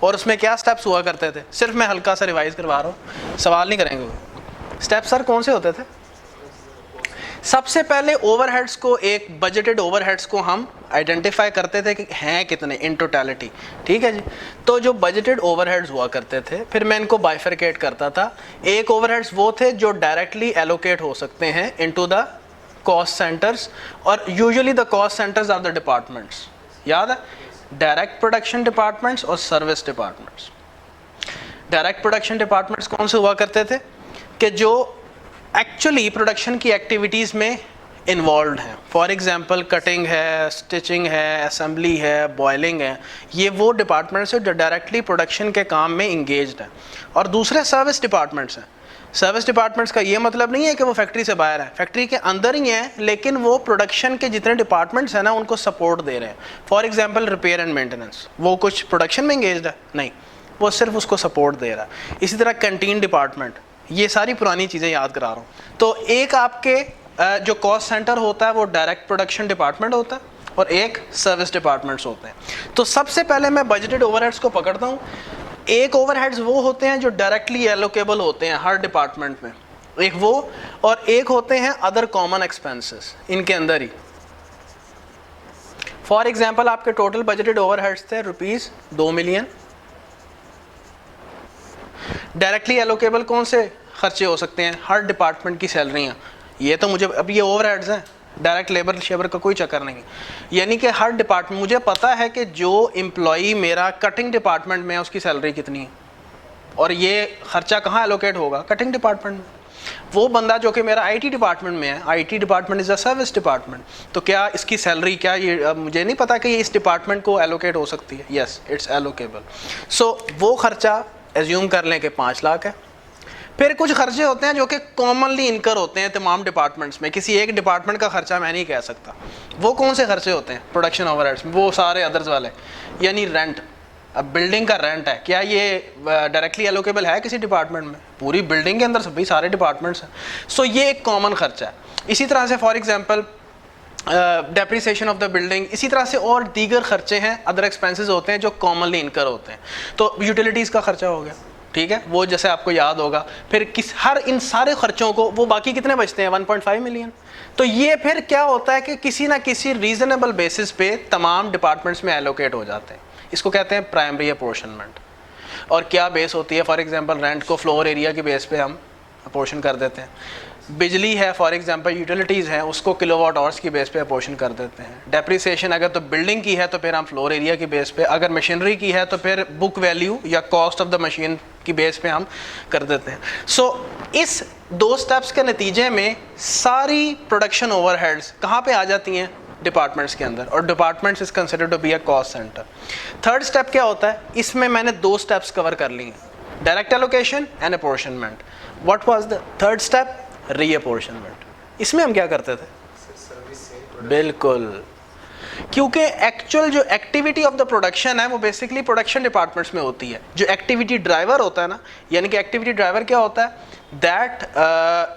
और उसमें क्या स्टेप्स हुआ करते थे, सिर्फ मैं हल्का सा रिवाइज करवा रहा हूँ, सवाल नहीं करेंगे वो। स्टेप्स सर कौन से होते थे? सबसे पहले ओवरहेड्स को, एक बजटेड ओवरहेड्स को हम आइडेंटिफाई करते थे कि हैं कितने इन टोटलिटी, ठीक है जी। तो जो बजटेड ओवरहेड्स हुआ करते थे, फिर मैं इनको बाइफरकेट करता था। एक ओवरहेड्स वो थे जो डायरेक्टली एलोकेट हो सकते हैं इनटू द कॉस्ट सेंटर्स, और usually the cost centres are the departments, याद है, डायरेक्ट प्रोडक्शन डिपार्टमेंट्स और service departments. Direct production departments कौन से हुआ करते थे कि जो एक्चुअली प्रोडक्शन की एक्टिविटीज़ में इन्वॉल्व हैं। फॉर एग्जांपल कटिंग है, स्टिचिंग है, असेंबली है, बॉयलिंग है, ये वो डिपार्टमेंट्स हैं जो डायरेक्टली प्रोडक्शन के काम में इंगेज्ड हैं। और दूसरे सर्विस डिपार्टमेंट्स हैं। सर्विस डिपार्टमेंट्स का ये मतलब नहीं है कि वो फैक्ट्री से बाहर है, फैक्ट्री के अंदर ही हैं, लेकिन वो प्रोडक्शन के जितने डिपार्टमेंट्स हैं ना उनको सपोर्ट दे रहे हैं। For example repair and maintenance, वो कुछ प्रोडक्शन में इंगेज्ड है नहीं, वो सिर्फ उसको सपोर्ट दे रहा है। इसी तरह कैंटीन डिपार्टमेंट, ये सारी पुरानी चीज़ें याद करा रहा हूँ। तो एक आपके जो कॉस्ट सेंटर होता है वो डायरेक्ट प्रोडक्शन डिपार्टमेंट होता है और एक सर्विस डिपार्टमेंट्स होते हैं। तो सबसे पहले मैं बजटेड ओवरहेड्स को पकड़ता हूँ। एक ओवरहेड्स वो होते हैं जो डायरेक्टली एलोकेबल होते हैं हर डिपार्टमेंट में, एक वो, और एक होते हैं अदर कॉमन एक्सपेंसेस इनके अंदर ही। फॉर एग्जाम्पल आपके टोटल बजटेड ओवरहेड्स थे ₹2 मिलियन। डायरेक्टली एलोकेबल कौन से खर्चे हो सकते हैं, हर डिपार्टमेंट की सैलरियाँ। ये तो मुझे, अब ये ओवरहेड्स हैं, डायरेक्ट लेबर शेबर का कोई चक्कर नहीं है। यानी कि हर डिपार्टमेंट, मुझे पता है कि जो एम्प्लॉई मेरा कटिंग डिपार्टमेंट में है उसकी सैलरी कितनी है, और ये खर्चा कहाँ एलोकेट होगा, कटिंग डिपार्टमेंट में। वो बंदा जो कि मेरा आईटी डिपार्टमेंट में है, IT department is a service department, तो क्या इसकी सैलरी, क्या ये मुझे नहीं पता कि ये इस डिपार्टमेंट को एलोकेट हो सकती है, येस इट्स एलोकेबल। सो वो खर्चा एज्यूम कर लें कि 5 लाख है। फिर कुछ खर्चे होते हैं जो कि कॉमनली इनकर होते हैं तमाम डिपार्टमेंट्स में, किसी एक डिपार्टमेंट का खर्चा मैं नहीं कह सकता। वो कौन से खर्चे होते हैं प्रोडक्शन ओवरहेड्स में, वो सारे अदर्स वाले, यानी रेंट। अब बिल्डिंग का रेंट है, क्या ये डायरेक्टली एलोकेबल है किसी डिपार्टमेंट में? पूरी बिल्डिंग के अंदर सभी सारे डिपार्टमेंट्स हैं, सो ये एक कॉमन खर्चा है। इसी तरह से for example depreciation of the building, इसी तरह से और दीगर खर्चे हैं, अदर एक्सपेंसेस होते हैं जो कॉमनली इनकर होते हैं। तो यूटिलिटीज़ का खर्चा हो गया, ठीक है, वो जैसे आपको याद होगा। फिर हर इन सारे खर्चों को, वो बाकी कितने बचते हैं, 1.5 मिलियन। तो ये फिर क्या होता है कि किसी ना किसी रीजनेबल बेसिस पे तमाम डिपार्टमेंट्स में एलोकेट हो जाते हैं। इसको कहते हैं प्राइमरी अपोर्शनमेंट। और क्या बेस होती है, फॉर एग्जांपल रेंट को फ्लोर एरिया के बेस पे हम अपोर्शन कर देते हैं। बिजली है, फॉर एग्जांपल यूटिलिटीज़ हैं, उसको किलोवाट आवर्स की बेस पे अपोर्शन कर देते हैं। डेप्रिसिएशन अगर तो बिल्डिंग की है तो फिर हम फ्लोर एरिया की बेस पे, अगर मशीनरी की है तो फिर बुक वैल्यू या कॉस्ट ऑफ द मशीन की बेस पे हम कर देते हैं। सो इस 2 स्टेप्स के नतीजे में सारी प्रोडक्शन ओवरहेड्स कहाँ पे आ जाती हैं, डिपार्टमेंट्स के अंदर, और departments is considered to be a cost centre. Third step क्या होता है, इसमें मैंने 2 स्टेप्स कवर कर लिए, direct allocation and apportionment. What was the third step, reapportionment. इसमें हम क्या करते थे, बिल्कुल, क्योंकि एक्चुअल जो एक्टिविटी ऑफ द प्रोडक्शन है वो बेसिकली प्रोडक्शन डिपार्टमेंट्स में होती है। जो एक्टिविटी ड्राइवर होता है ना, यानी कि एक्टिविटी ड्राइवर क्या होता है, that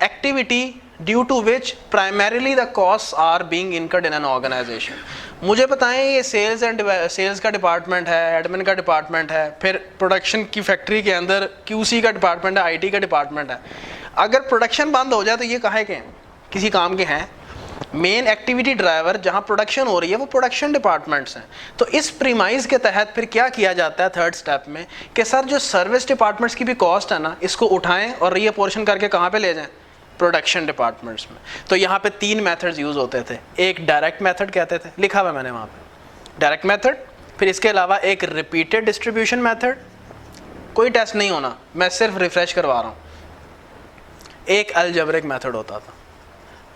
activity due to which primarily the cost are being incurred in an organisation. मुझे बताएं, ये सेल्स का डिपार्टमेंट है, एडमिन का डिपार्टमेंट है, फिर प्रोडक्शन की फैक्ट्री के अंदर QC का डिपार्टमेंट है, IT का डिपार्टमेंट है। अगर प्रोडक्शन बंद हो जाए तो ये कहाँ के हैं, किसी काम के हैं। मेन एक्टिविटी ड्राइवर जहाँ प्रोडक्शन हो रही है वो प्रोडक्शन डिपार्टमेंट्स हैं। तो इस प्रीमाइज के तहत फिर क्या किया जाता है थर्ड स्टेप में कि सर जो सर्विस डिपार्टमेंट्स की भी कॉस्ट है ना, इसको उठाएं और रीअपोर्शन करके कहाँ पे ले जाएं, प्रोडक्शन डिपार्टमेंट्स में। तो यहाँ पे 3 मेथड्स यूज़ होते थे। एक डायरेक्ट मेथड कहते थे, लिखा हुआ मैंने वहाँ पे डायरेक्ट मेथड, फिर इसके अलावा एक रिपीटेड डिस्ट्रीब्यूशन मेथड, कोई टेस्ट नहीं होना, मैं सिर्फ रिफ्रेश करवा रहा हूँ, एक अलजेब्रिक मेथड होता था।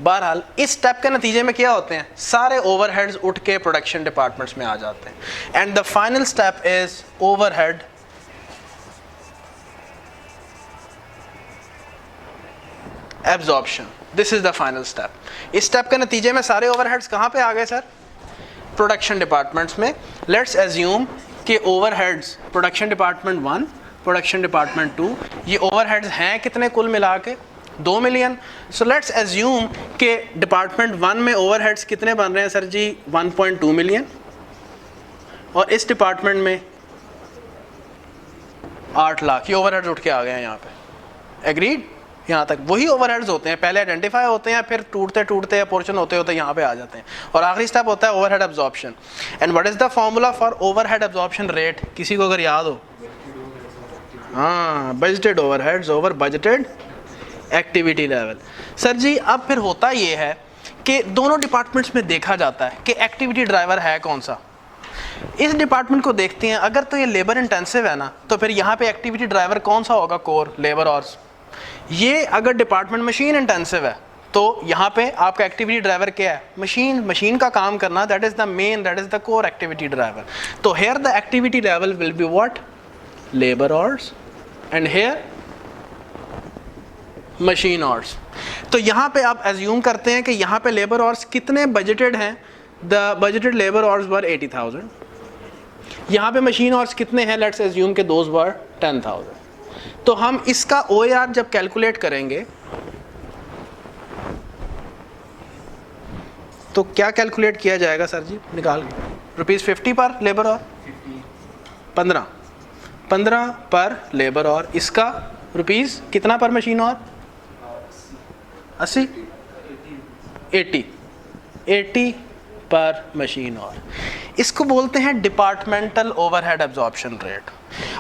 बहरहाल इस स्टेप के नतीजे में क्या होते हैं, सारे ओवरहेड्स उठ के प्रोडक्शन डिपार्टमेंट्स में आ जाते हैं। And the final step is overhead absorption. This is the final step. इस स्टेप के नतीजे में सारे ओवरहेड्स कहाँ पे आ गए सर, प्रोडक्शन डिपार्टमेंट्स में। लेट्स एज्यूम कि overheads production department 1, production department 2, ये ओवरहेड्स हैं कितने कुल मिला के, 2 मिलियन। सो लेट्स एज्यूम कि डिपार्टमेंट 1 में ओवरहेड्स कितने बन रहे हैं सर जी, 1.2 मिलियन, और इस डिपार्टमेंट में 8 लाख। ये ओवरहेड्स उठ के आ गए हैं यहाँ पे, एग्रीड। यहाँ तक वही ओवरहेड्स होते हैं, पहले आइडेंटिफाई होते हैं, फिर टूटते टूटते या पोर्शन होते होते यहाँ पे आ जाते हैं। और आखिरी स्टेप होता है overhead absorption. And what is the formula for overhead absorption rate, किसी को अगर याद हो? हाँ, budgeted overheads over budgeted activity level. Sir ji अब फिर होता ये है कि दोनों डिपार्टमेंट्स में देखा जाता है कि एक्टिविटी ड्राइवर है कौन सा। इस डिपार्टमेंट को देखते हैं, अगर तो ये लेबर इंटेंसिव है ना, तो फिर यहाँ पे एक्टिविटी ड्राइवर कौन सा होगा, कोर लेबर आवर्स। ये अगर डिपार्टमेंट मशीन इंटेंसिव है तो यहाँ पे आपका एक्टिविटी ड्राइवर क्या है, मशीन का काम करना, that is the main, that is the core activity driver. तो here the activity level will be what, labour hours, and here machine hours. तो यहाँ पे आप एज्यूम करते हैं कि यहाँ पे लेबर आवर्स कितने बजटेड हैं, द बजटेड लेबर आवर्स वर 80,000। यहाँ पे मशीन आवर्स कितने हैं, लेट्स एज्यूम के दोज वर 10,000। तो हम इसका OAR जब कैलकुलेट करेंगे तो क्या कैलकुलेट किया जाएगा सर जी, निकाल ₹50 पर लेबर और 15 पर लेबर, और इसका रुपीस कितना पर मशीन और 80 पर मशीन और। इसको बोलते हैं डिपार्टमेंटल ओवरहेड एब्जॉर्प्शन रेट।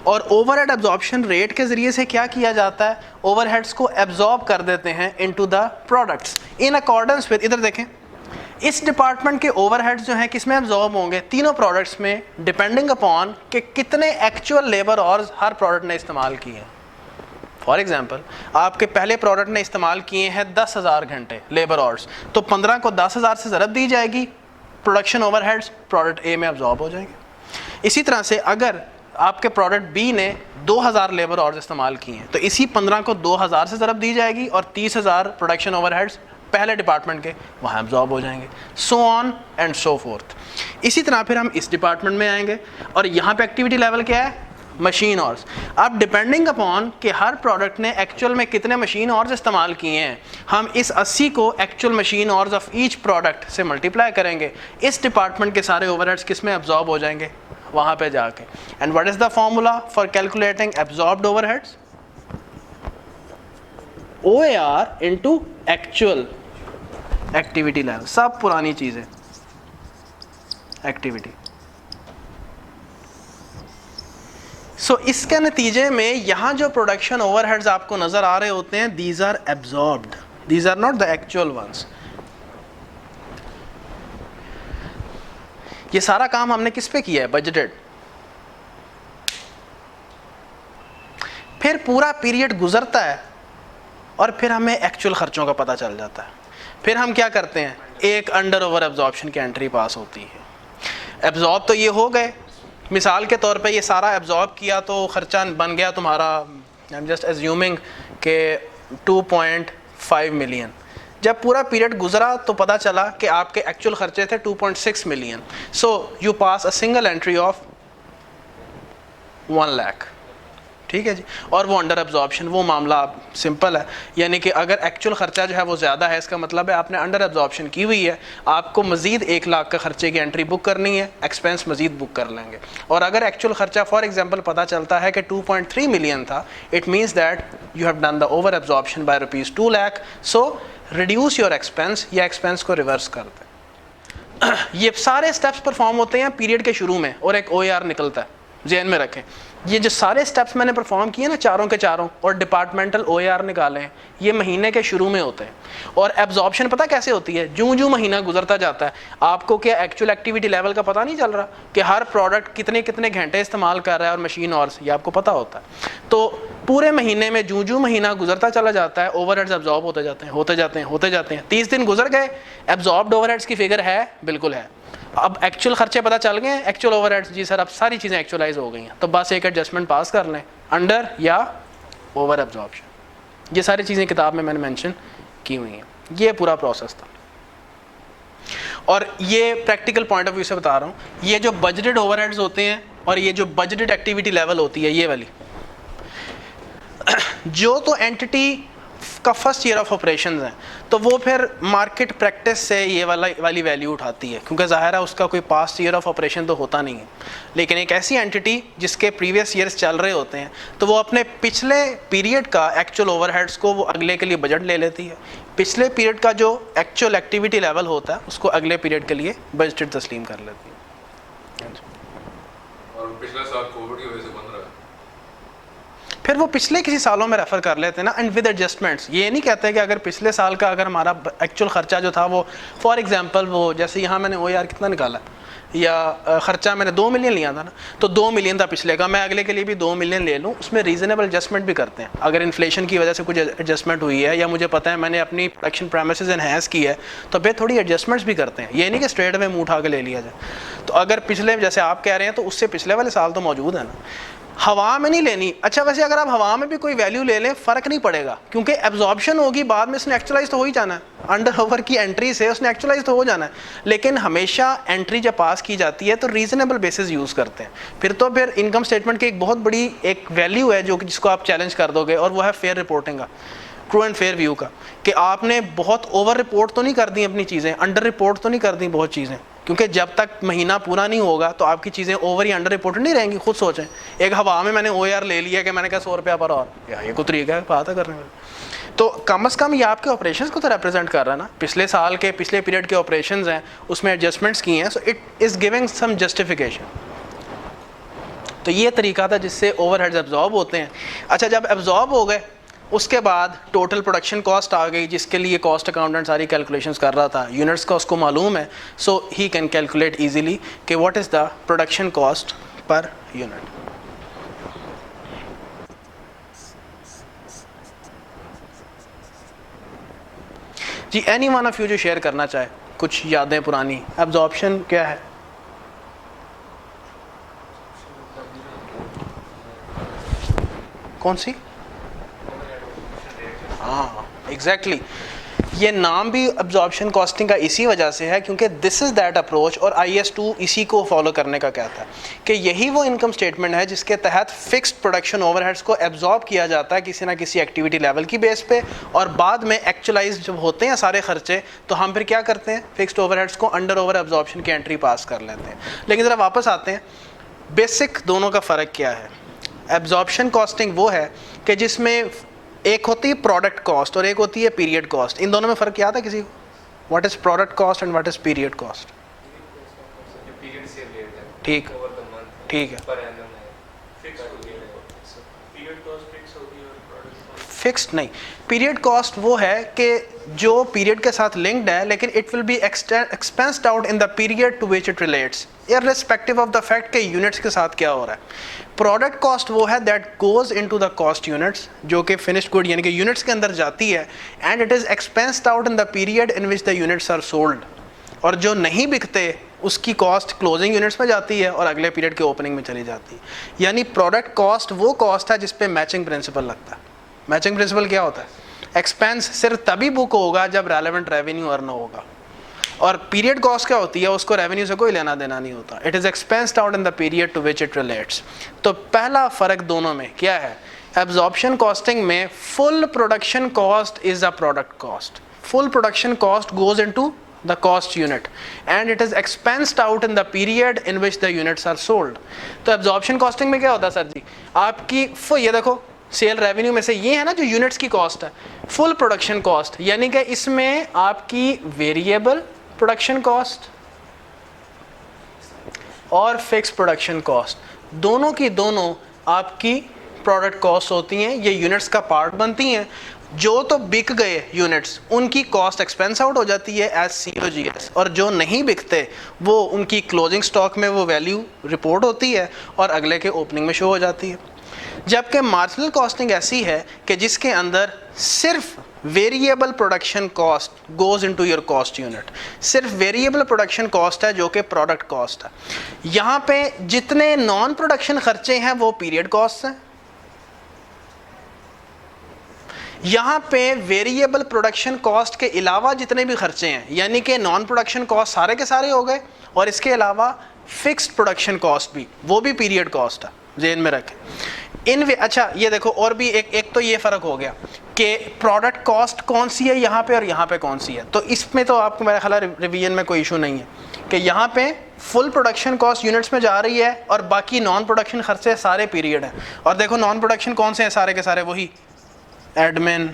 और ओवरहेड एब्जॉर्प्शन रेट के ज़रिए से क्या किया जाता है, ओवरहेड्स को एब्जॉर्ब कर देते हैं into the products in accordance with, इधर देखें, इस डिपार्टमेंट के ओवरहेड्स जो हैं किस में एब्जॉर्ब होंगे, तीनों प्रोडक्ट्स में, डिपेंडिंग अपॉन कि कितने एक्चुअल लेबर आवर्स हर प्रोडक्ट ने इस्तेमाल किए हैं। फॉर एग्जांपल आपके पहले प्रोडक्ट ने इस्तेमाल किए हैं 10,000 घंटे लेबर आवर्स, तो 15 को 10,000 से ज़रब दी जाएगी, प्रोडक्शन ओवरहेड्स प्रोडक्ट ए में एब्जॉर्ब हो जाएंगे। इसी तरह से अगर आपके प्रोडक्ट बी ने 2,000 लेबर आवर्स इस्तेमाल किए हैं तो इसी 15 को 2,000 से ज़रब दी जाएगी और 30,000 प्रोडक्शन ओवरहेड्स पहले डिपार्टमेंट के वहाँ एब्जॉर्ब हो जाएंगे, so on and so fourth. इसी तरह फिर हम इस डिपार्टमेंट में आएंगे और यहाँ पे एक्टिविटी लेवल क्या है, मशीन आवर्स। अब डिपेंडिंग अपॉन कि हर प्रोडक्ट ने एक्चुअल में कितने मशीन आवर्स इस्तेमाल किए हैं, हम इस 80 को actual machine hours of each product से मल्टीप्लाई करेंगे। इस डिपार्टमेंट के सारे ओवरहेड्स किस में एब्जॉर्ब हो जाएंगे, वहाँ पे जाके। And what is the formula for calculating absorbed overheads, OAR into actual activity level. सब पुरानी चीज़ें, एक्टिविटी। सो इसके नतीजे में यहाँ जो प्रोडक्शन ओवरहेड्स आपको नज़र आ रहे होते हैं, these are absorbed, these are not the actual ones. ये सारा काम हमने किस पे किया है, बजटेड। फिर पूरा पीरियड गुजरता है और फिर हमें एक्चुअल खर्चों का पता चल जाता है। फिर हम क्या करते हैं, एक अंडर ओवर एब्जॉर्प्शन की एंट्री पास होती है। एब्जॉर्ब तो ये हो गए, मिसाल के तौर पे ये सारा एब्जॉर्ब किया तो खर्चा बन गया तुम्हारा, आई एम जस्ट एज्यूमिंग के 2.5 मिलियन। जब पूरा पीरियड गुजरा तो पता चला कि आपके एक्चुअल खर्चे थे 2.6 million. So you pass a single entry of 1 lakh, ठीक है जी। और वो अंडर एब्जॉर्प्शन, वो मामला सिंपल है, यानी कि अगर एक्चुअल खर्चा जो है वो ज़्यादा है, इसका मतलब है आपने अंडर एब्जॉर्प्शन की हुई है, आपको मज़ीद 1 लाख का खर्चे की एंट्री बुक करनी है, एक्सपेंस मज़ीद बुक कर लेंगे। और अगर एक्चुअल खर्चा फॉर एग्जांपल पता चलता है कि 2.3 मिलियन था, it means that you have done the over absorption by ₹2 lakh. So reduce your expense या एक्सपेंस को रिवर्स कर दे। ये सारे स्टेप्स परफॉर्म होते हैं पीरियड के शुरू में और एक OAR निकलता है, ज़हन में रखें। ये जो सारे स्टेप्स मैंने परफॉर्म किए ना चारों के चारों और डिपार्टमेंटल OAR निकाले हैं, ये महीने के शुरू में होते हैं। और एब्जॉर्प्शन पता कैसे होती है, जूं जूं महीना गुजरता जाता है आपको क्या एक्चुअल एक्टिविटी लेवल का पता नहीं चल रहा कि हर प्रोडक्ट कितने कितने घंटे इस्तेमाल कर रहा है और मशीन और ये आपको पता होता है। तो पूरे महीने में जूं जूं महीना गुजरता चला जाता है ओवरहेड्स एब्जॉर्ब होते जाते हैं होते जाते हैं होते जाते हैं। 30 दिन गुजर गए, एब्जॉर्ब्ड ओवरहेड्स की फिगर है, बिल्कुल है। अब एक्चुअल खर्चे पता चल गए, एक्चुअल ओवरहेड्स, जी सर अब सारी चीज़ें एक्चुअलाइज हो गई हैं, तो बस एक एडजस्टमेंट पास कर लें, अंडर या ओवर एब्जॉर्प्शन। ये सारी चीज़ें किताब में मैंने मेंशन की हुई हैं। ये पूरा प्रोसेस था और ये प्रैक्टिकल पॉइंट ऑफ व्यू से बता रहा हूँ। ये जो बजटेड ओवरहेड्स होते हैं और ये जो बजटेड एक्टिविटी लेवल होती है, ये वाली जो तो एंटिटी का फर्स्ट ईयर ऑफ ऑपरेशंस है तो वो फिर मार्केट प्रैक्टिस से ये वाली वैल्यू उठाती है, क्योंकि ज़ाहिर है उसका कोई पास्ट ईयर ऑफ ऑपरेशन तो होता नहीं है। लेकिन एक ऐसी एंटिटी जिसके प्रीवियस ईयर्स चल रहे होते हैं तो वो अपने पिछले पीरियड का एक्चुअल ओवरहेड्स को वो अगले के लिए बजट ले लेती है, पिछले पीरियड का जो एक्चुअल एक्टिविटी लेवल होता है उसको अगले पीरियड के लिए बजटेड तस्लीम कर लेती है। और पिछला साल कोविड की वजह से बंद रहा, फिर वो पिछले किसी सालों में रेफ़र कर लेते हैं ना, एंड विद एडजस्टमेंट्स। ये नहीं कहते कि अगर पिछले साल का अगर हमारा एक्चुअल ख़र्चा जो था वो फॉर एग्जांपल वो जैसे यहाँ मैंने OAR कितना निकाला या ख़र्चा मैंने 2 मिलियन लिया था ना, तो 2 मिलियन था पिछले का, मैं अगले के लिए भी 2 मिलियन ले लूँ, उसमें रीज़नेबल एडजस्टमेंट भी करते हैं। अगर इन्फ्लेशन की वजह से कुछ एडजस्टमेंट हुई है या मुझे पता है मैंने अपनी प्रोडक्शन प्रेमिसेस एनहेंस की है तो फिर थोड़ी एडजस्टमेंट्स भी करते हैं। ये नहीं कि स्ट्रेट वे मुँह उठा के ले लिया जाए। तो अगर पिछले जैसे आप कह रहे हैं तो उससे पिछले वाले साल तो मौजूद है ना, हवा में नहीं लेनी। अच्छा वैसे अगर आप हवा में भी कोई वैल्यू ले लें फ़र्क नहीं पड़ेगा, क्योंकि एब्जॉर्प्शन होगी बाद में उसने एक्चुअलाइज तो हो ही जाना है, अंडर ओवर की एंट्री से उसने एक्चुअलाइज तो हो जाना है। लेकिन हमेशा एंट्री जब पास की जाती है तो रीज़नेबल बेसिस यूज़ करते हैं। फिर इनकम स्टेटमेंट की एक बहुत बड़ी एक वैल्यू है जो कि जिसको आप चैलेंज कर दोगे, और वो है फेयर रिपोर्टिंग का, ट्रू एंड फेयर व्यू का, कि आपने बहुत ओवर रिपोर्ट तो नहीं कर दी अपनी चीज़ें, अंडर रिपोर्ट तो नहीं कर दी बहुत चीज़ें, क्योंकि जब तक महीना पूरा नहीं होगा तो आपकी चीज़ें ओवर या अंडर रिपोर्टेड नहीं रहेंगी। खुद सोचें, एक हवा में मैंने OAR ले लिया कि मैंने कहा 100 रुपया पर और, या ये कोई तरीका है बात करने में। तो कम से कम ये आपके ऑपरेशंस को तो रिप्रेजेंट कर रहा है ना, पिछले साल के पिछले पीरियड के ऑपरेशंस हैं उसमें एडजस्टमेंट्स की हैं, so it is giving some justification. तो ये तरीका था जिससे ओवरहेड्स एब्जॉर्ब होते हैं। अच्छा जब एब्जॉर्ब हो गए उसके बाद टोटल प्रोडक्शन कॉस्ट आ गई, जिसके लिए कॉस्ट अकाउंटेंट सारी कैलकुलेशंस कर रहा था, यूनिट्स का उसको मालूम है, so he can calculate easily कि what is the production cost per unit. जी एनी वन ऑफ यू जो शेयर करना चाहे कुछ यादें पुरानी, एब्जॉर्प्शन क्या है? कौन सी? हाँ एग्जैक्टली, ये नाम भी एब्जॉर्प्शन कॉस्टिंग का इसी वजह से है, क्योंकि दिस इज़ दैट अप्रोच, और IS2 इसी को फॉलो करने का कहता है कि यही वो इनकम स्टेटमेंट है जिसके तहत फिक्स्ड प्रोडक्शन ओवरहेड्स को एब्जॉर्ब किया जाता है किसी ना किसी एक्टिविटी लेवल की बेस पे, और बाद में एक्चुअलाइज जब होते हैं सारे खर्चे तो हम फिर क्या करते हैं, फिक्स्ड ओवरहेड्स को अंडर ओवर एब्जॉर्प्शन की एंट्री पास कर लेते हैं। लेकिन ज़रा वापस आते हैं, बेसिक दोनों का फ़र्क क्या है। एब्जॉर्प्शन कॉस्टिंग वो है कि जिसमें एक होती है प्रोडक्ट कॉस्ट और एक होती है पीरियड कॉस्ट। इन दोनों में फ़र्क क्या आता है किसी को? What is product cost and what is period cost? ठीक ठीक है, फिक्स्ड नहीं। पीरियड कॉस्ट वो है कि जो पीरियड के साथ लिंक्ड है लेकिन it will be expensed out in the period to which it relates, irrespective of the fact कि यूनिट्स के साथ क्या हो रहा है। प्रोडक्ट कॉस्ट वो है that goes into the cost units, जो कि फिनिश्ड गुड यानी कि यूनिट्स के अंदर जाती है, and it is expensed out in the period in which the units are sold, और जो नहीं बिकते उसकी कॉस्ट क्लोजिंग यूनिट्स में जाती है और अगले पीरियड के ओपनिंग में चली जाती है। यानी प्रोडक्ट कॉस्ट वो कॉस्ट है जिस पे मैचिंग प्रिंसिपल लगता है। मैचिंग प्रिंसिपल क्या होता है? एक्सपेंस सिर्फ तभी बुक होगा जब रेलेवेंट रेवेन्यू अर्न होगा, और पीरियड कॉस्ट क्या होती है, उसको रेवेन्यू से कोई लेना देना नहीं होता। It is expensed out in the period to which it relates. तो पहला फ़र्क दोनों में क्या है? एब्जॉर्प्शन कॉस्टिंग में full production cost is a product cost, full production cost goes into the cost unit and it is expensed out in the period in which the units are sold। तो absorption costing में क्या होता है sir जी, आपकी ये देखो cell revenue में से ये है ना जो यूनिट्स की कॉस्ट है, फुल प्रोडक्शन कॉस्ट, यानी कि इसमें आपकी वेरिएबल प्रोडक्शन कॉस्ट और फिक्स प्रोडक्शन कॉस्ट दोनों की दोनों आपकी प्रोडक्ट कॉस्ट होती हैं, ये यूनिट्स का पार्ट बनती हैं। जो तो बिक गए यूनिट्स उनकी कॉस्ट एक्सपेंस आउट हो जाती है एज COGS, और जो नहीं बिकते वो उनकी क्लोजिंग स्टॉक में वो वैल्यू रिपोर्ट होती है और अगले के ओपनिंग में शो हो जाती है। जबकि मार्जिनल कॉस्टिंग ऐसी है कि जिसके अंदर सिर्फ variable production cost goes into your cost unit, सिर्फ वेरिएबल प्रोडक्शन कॉस्ट है जो कि प्रोडक्ट कॉस्ट है। यहाँ पे जितने नॉन प्रोडक्शन खर्चे हैं वो पीरियड कॉस्ट हैं, यहाँ पे वेरिएबल प्रोडक्शन कॉस्ट के अलावा जितने भी खर्चे हैं, यानी कि नॉन प्रोडक्शन कॉस्ट सारे के सारे हो गए, और इसके अलावा फिक्स्ड प्रोडक्शन कॉस्ट भी, वो भी पीरियड कॉस्ट है, ज़हन में रखें। अच्छा ये देखो और भी एक तो ये फ़र्क हो गया कि प्रोडक्ट कॉस्ट कौन सी है यहाँ पे और यहाँ पे कौन सी है। तो इसमें तो आपको मेरा ख्याल रिवीजन में कोई इशू नहीं है कि यहाँ पे फुल प्रोडक्शन कॉस्ट यूनिट्स में जा रही है और बाकी नॉन प्रोडक्शन खर्चे सारे पीरियड हैं। और देखो नॉन प्रोडक्शन कौन से हैं, सारे के सारे वही एडमिन,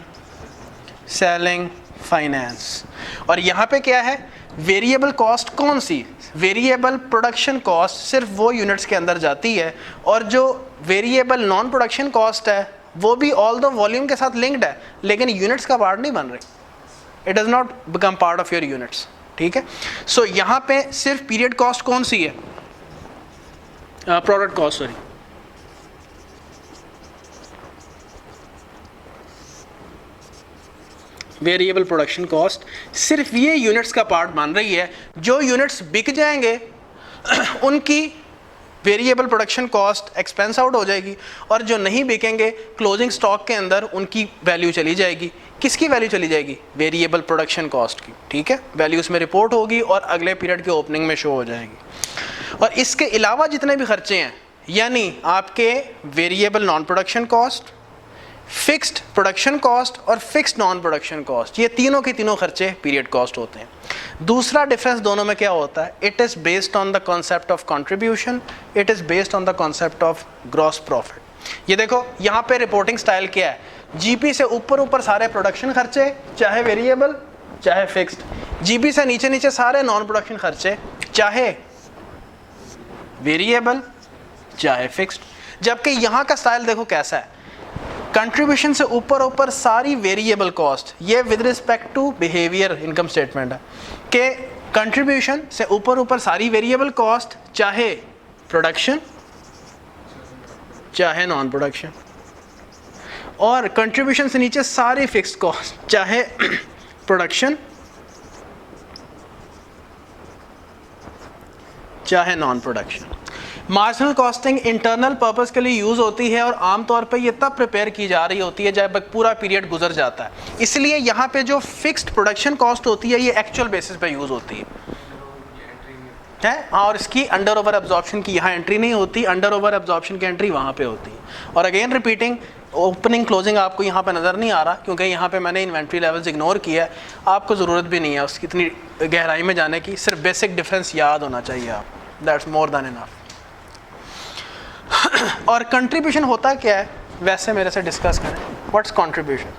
सेलिंग, फाइनेंस। और यहाँ पे क्या है, वेरिएबल कॉस्ट कौन सी, वेरिएबल प्रोडक्शन कॉस्ट सिर्फ वो यूनिट्स के अंदर जाती है, और जो वेरिएबल नॉन प्रोडक्शन कॉस्ट है वो भी ऑल दो वॉल्यूम के साथ लिंक्ड है लेकिन यूनिट्स का पार्ट नहीं बन रही, it does not become part of your units. ठीक है, सो यहाँ पे सिर्फ पीरियड कॉस्ट कौन सी है, product cost, sorry, variable production cost सिर्फ ये यूनिट्स का पार्ट बन रही है। जो यूनिट्स बिक जाएंगे उनकी variable production cost expense out हो जाएगी, और जो नहीं बिकेंगे क्लोजिंग स्टॉक के अंदर उनकी वैल्यू चली जाएगी। किसकी वैल्यू चली जाएगी, वेरिएबल प्रोडक्शन कॉस्ट की। ठीक है, वैल्यू उसमें रिपोर्ट होगी और अगले पीरियड के ओपनिंग में शो हो जाएगी। और इसके अलावा जितने भी खर्चे हैं, यानी आपके variable non production cost, fixed production cost और फिक्स्ड नॉन प्रोडक्शन कॉस्ट, ये तीनों के तीनों खर्चे पीरियड कॉस्ट होते हैं। दूसरा डिफरेंस दोनों में क्या होता है, it is based on the concept of contribution, it is based on the concept of gross profit. ये देखो यहाँ पे रिपोर्टिंग स्टाइल क्या है, जीपी से ऊपर ऊपर सारे प्रोडक्शन खर्चे चाहे वेरिएबल चाहे फिक्स्ड, जीपी से नीचे नीचे सारे नॉन प्रोडक्शन खर्चे चाहे वेरिएबल चाहे फिक्स्ड। जबकि यहाँ का स्टाइल देखो कैसा है, कंट्रीब्यूशन से ऊपर ऊपर सारी वेरिएबल कॉस्ट, ये with respect to behaviour income statement है कि कंट्रीब्यूशन से ऊपर ऊपर सारी वेरिएबल कॉस्ट चाहे प्रोडक्शन चाहे नॉन प्रोडक्शन, और कंट्रीब्यूशन से नीचे सारी फिक्स्ड कॉस्ट चाहे प्रोडक्शन चाहे non production. Marginal costing internal purpose के लिए यूज़ होती है और आमतौर पे ये तब प्रिपेयर की जा रही होती है जब पूरा पीरियड गुजर जाता है। इसलिए यहाँ पे जो फिक्स्ड प्रोडक्शन कॉस्ट होती है ये एक्चुअल बेसिस पे यूज़ होती है हाँ, और इसकी अंडर ओवर एब्जॉर्प्शन की यहाँ एंट्री नहीं होती, अंडर ओवर एब्जॉर्प्शन की एंट्री वहाँ पे होती है। और अगेन रिपीटिंग, ओपनिंग क्लोजिंग आपको यहाँ पे नज़र नहीं आ रहा क्योंकि यहाँ पे मैंने इन्वेंट्री लेवल्स इग्नोर किया है, आपको ज़रूरत भी नहीं है उसकी इतनी गहराई में जाने की, सिर्फ बेसिक डिफरेंस याद होना चाहिए आप, दैट्स मोर दैन इनफ। और कंट्रीब्यूशन होता क्या है, वैसे मेरे से डिस्कस करें, व्हाट्स कंट्रीब्यूशन।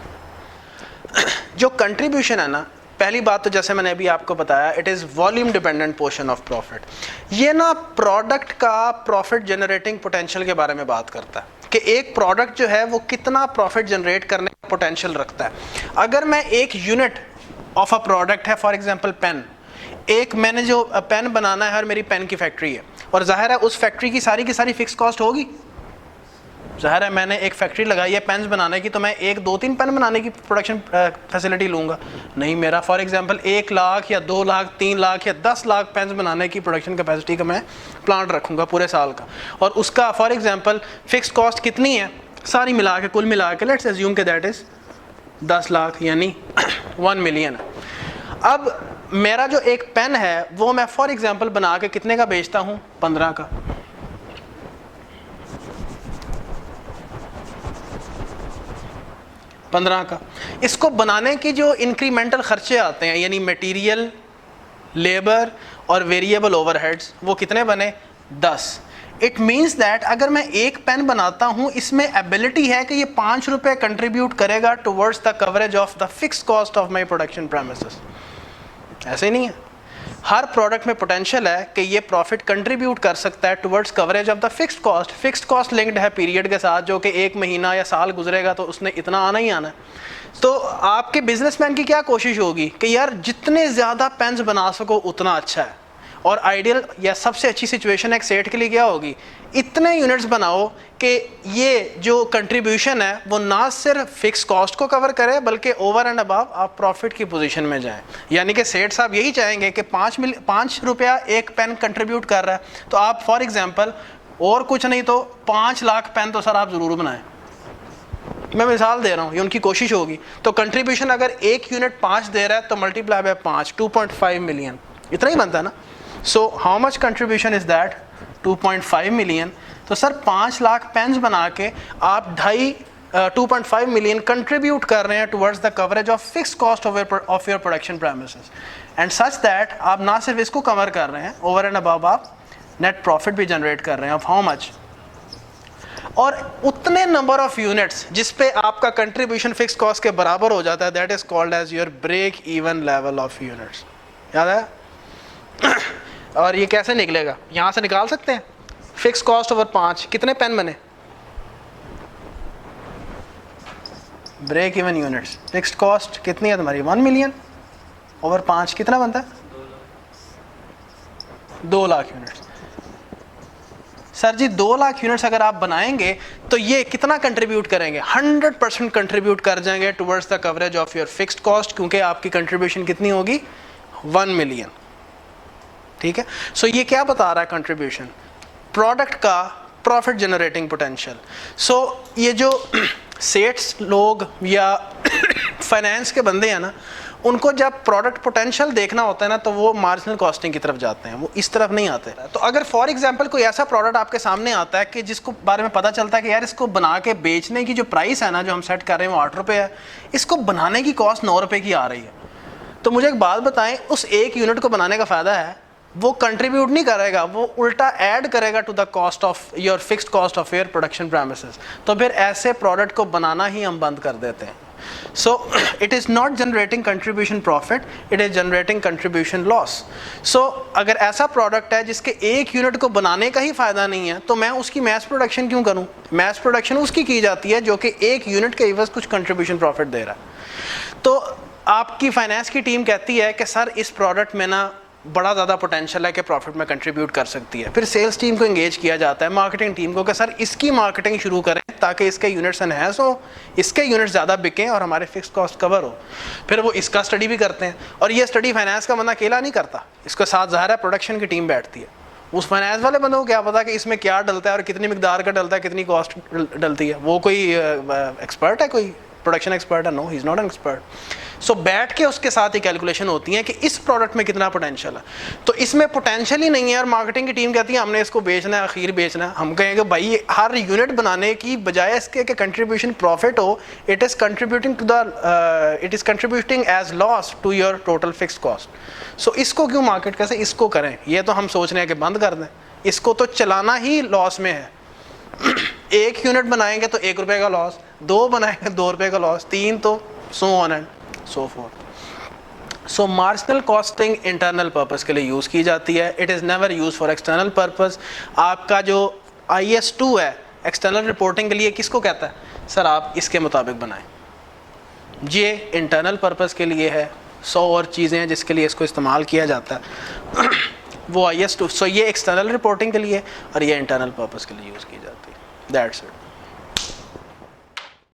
जो कंट्रीब्यूशन है ना, पहली बात तो जैसे मैंने अभी आपको बताया, it is volume dependent portion of profit. ये ना प्रोडक्ट का प्रॉफिट जनरेटिंग पोटेंशियल के बारे में बात करता है कि एक प्रोडक्ट जो है वो कितना प्रॉफिट जनरेट करने का पोटेंशियल रखता है। अगर मैं एक यूनिट ऑफ अ प्रोडक्ट है, फॉर एग्जांपल पेन, एक मैंने जो पेन बनाना है और मेरी पेन की फैक्ट्री है, और जाहिर है उस फैक्ट्री की सारी फिक्स कॉस्ट होगी। जाहिर है मैंने एक फैक्ट्री लगाई है पेन्स बनाने की, तो मैं 1, 2, 3 पेन बनाने की प्रोडक्शन फैसिलिटी लूँगा नहीं। मेरा फॉर एग्जांपल 1 लाख या 2 लाख 3 लाख या 10 लाख पेन्स बनाने की प्रोडक्शन कैपेसिटी का मैं प्लांट रखूँगा पूरे साल का, और उसका फॉर एग्जांपल फिक्स कॉस्ट कितनी है, सारी मिला के, कुल मिला के लेट्स अज्यूम के दैट इज़ 10 लाख यानी 1 मिलियन। अब मेरा जो एक पेन है वो मैं फॉर एग्जांपल बना के कितने का बेचता हूँ, 15 का। इसको बनाने की जो इंक्रीमेंटल खर्चे आते हैं, यानी मटेरियल, लेबर और वेरिएबल ओवरहेड्स, वो कितने बने, 10। इट मीन्स दैट अगर मैं एक पेन बनाता हूँ, इसमें एबिलिटी है कि ये 5 रुपये कंट्रीब्यूट करेगा towards the coverage of the fixed cost of my production premises. ऐसे नहीं है, हर प्रोडक्ट में पोटेंशियल है कि ये प्रॉफिट कंट्रीब्यूट कर सकता है towards coverage of the fixed cost. Fixed cost linked है पीरियड के साथ, जो कि 1 महीना या साल गुजरेगा तो उसने इतना आना ही आना है। तो आपके बिजनेसमैन की क्या कोशिश होगी कि यार जितने ज़्यादा पेन्स बना सको उतना अच्छा है, और आइडियल या सबसे अच्छी सिचुएशन एक सेट के लिए क्या होगी, इतने यूनिट्स बनाओ कि ये जो कंट्रीब्यूशन है वो ना सिर्फ फिक्स कॉस्ट को कवर करे बल्कि ओवर एंड अबव आप प्रॉफिट की पोजीशन में जाएं। यानी कि सेठ साहब यही चाहेंगे कि 5 रुपया एक पेन कंट्रीब्यूट कर रहा है तो आप फॉर एग्जांपल और कुछ नहीं तो 5 लाख पेन तो सर आप ज़रूर बनाएं। मैं मिसाल दे रहा हूँ, ये उनकी कोशिश होगी। तो कंट्रीब्यूशन अगर एक यूनिट 5 दे रहा है तो मल्टीप्लाई बाय 5, 2.5 मिलियन, इतना ही बनता है ना। So how much contribution is that, 2.5 million. तो सर 5 लाख पेन्स बना के आप 2.5 मिलियन कंट्रीब्यूट कर रहे हैं towards the coverage of fix cost of your production premises, and such that आप ना सिर्फ इसको कवर कर रहे हैं, ओवर एंड अबव आप नेट प्रॉफिट भी जनरेट कर रहे हैं। ऑफ हाउ मच, और उतने नंबर ऑफ यूनिट्स जिस पे आपका कंट्रीब्यूशन फिक्स कॉस्ट के बराबर हो जाता है, that is called as your break even level of units. याद है? और ये कैसे निकलेगा, यहाँ से निकाल सकते हैं। फिक्स कॉस्ट ओवर 5, कितने पेन बने, break even units. Fixed cost कितनी है तुम्हारी, 1 मिलियन, ओवर 5 कितना बनता है, 2 लाख यूनिट्स। सर जी 2 लाख यूनिट्स अगर आप बनाएंगे तो ये कितना कंट्रीब्यूट करेंगे, 100% कंट्रीब्यूट कर जाएंगे towards the coverage of your fixed cost, क्योंकि आपकी कंट्रीब्यूशन कितनी होगी, 1 मिलियन। ठीक है, सो ये क्या बता रहा है कंट्रीब्यूशन, प्रोडक्ट का प्रॉफिट जनरेटिंग पोटेंशियल। सो ये जो सेट्स लोग या फाइनेंस के बंदे हैं ना, उनको जब प्रोडक्ट पोटेंशियल देखना होता है ना तो वो मार्जिनल कॉस्टिंग की तरफ जाते हैं, वो इस तरफ नहीं आते। तो अगर फॉर एग्जांपल कोई ऐसा प्रोडक्ट आपके सामने आता है कि जिसको बारे में पता चलता है कि यार इसको बना के बेचने की जो प्राइस है ना, जो हम सेट कर रहे हैं वो 8 रुपये है, इसको बनाने की कॉस्ट 9 रुपये की आ रही है, तो मुझे एक बात बताएं, उस एक यूनिट को बनाने का फ़ायदा है, वो कंट्रीब्यूट नहीं करेगा, वो उल्टा ऐड करेगा to the cost of your fixed cost of your production premises. तो फिर ऐसे प्रोडक्ट को बनाना ही हम बंद कर देते हैं। So it is not generating contribution profit, it is generating contribution loss. So अगर ऐसा प्रोडक्ट है जिसके एक यूनिट को बनाने का ही फ़ायदा नहीं है तो मैं उसकी मैस प्रोडक्शन क्यों करूं? मैस प्रोडक्शन उसकी की जाती है जो कि एक यूनिट के एवज कुछ कंट्रीब्यूशन प्रॉफिट दे रहा है। तो आपकी फाइनेंस की टीम कहती है कि सर इस प्रोडक्ट में ना बड़ा ज़्यादा पोटेंशियल है कि प्रॉफिट में कंट्रीब्यूट कर सकती है। फिर सेल्स टीम को एंगेज किया जाता है, मार्केटिंग टीम को, कि सर इसकी मार्केटिंग शुरू करें ताकि इसके यूनिट्स एनहेंस हो, इसके यूनिट्स ज़्यादा बिकें और हमारे फिक्स कॉस्ट कवर हो। फिर वो इसका स्टडी भी करते हैं, और ये स्टडी फाइनेंस का बंदा अकेला नहीं करता, इसके साथ ज़ाहिर है प्रोडक्शन की टीम बैठती है। उस फाइनेंस वाले बंदे को क्या पता कि इसमें क्या डलता है और कितनी मिकदार का डलता है, कितनी कॉस्ट डलती है। वो कोई एक्सपर्ट है, कोई प्रोडक्शन एक्सपर्ट है? No, he is not an expert. So बैठ के उसके साथ ही कैलकुलेशन होती है कि इस प्रोडक्ट में कितना पोटेंशियल है। तो इसमें पोटेंशियल ही नहीं है और मार्केटिंग की टीम कहती है हमने इसको बेचना है, अखीर बेचना है। हम कहेंगे भाई हर यूनिट बनाने की बजाय इसके कि कंट्रीब्यूशन प्रॉफिट हो, it is contributing as loss to your total fixed cost. So इसको क्यों मार्केट कैसे इसको करें, ये तो हम सोच रहे हैं कि बंद कर दें, इसको तो चलाना ही लॉस में है। एक यूनिट बनाएंगे तो 1 रुपये का लॉस, 2 बनाएंगे 2 रुपये का लॉस, 3 तो so on and so fourth. So marginal costing internal purpose के लिए यूज़ की जाती है, it is never use for external purpose. आपका जो IS2 है एक्सटर्नल रिपोर्टिंग के लिए किसको कहता है, सर आप इसके मुताबिक बनाएं। ये इंटरनल पर्पस के लिए है, 100 और चीज़ें हैं जिसके लिए इसको इस्तेमाल किया जाता है वो IS2। सो ये एक्सटर्नल रिपोर्टिंग के लिए और ये इंटरनल पर्पस के लिए यूज़ की जाती है। That's it.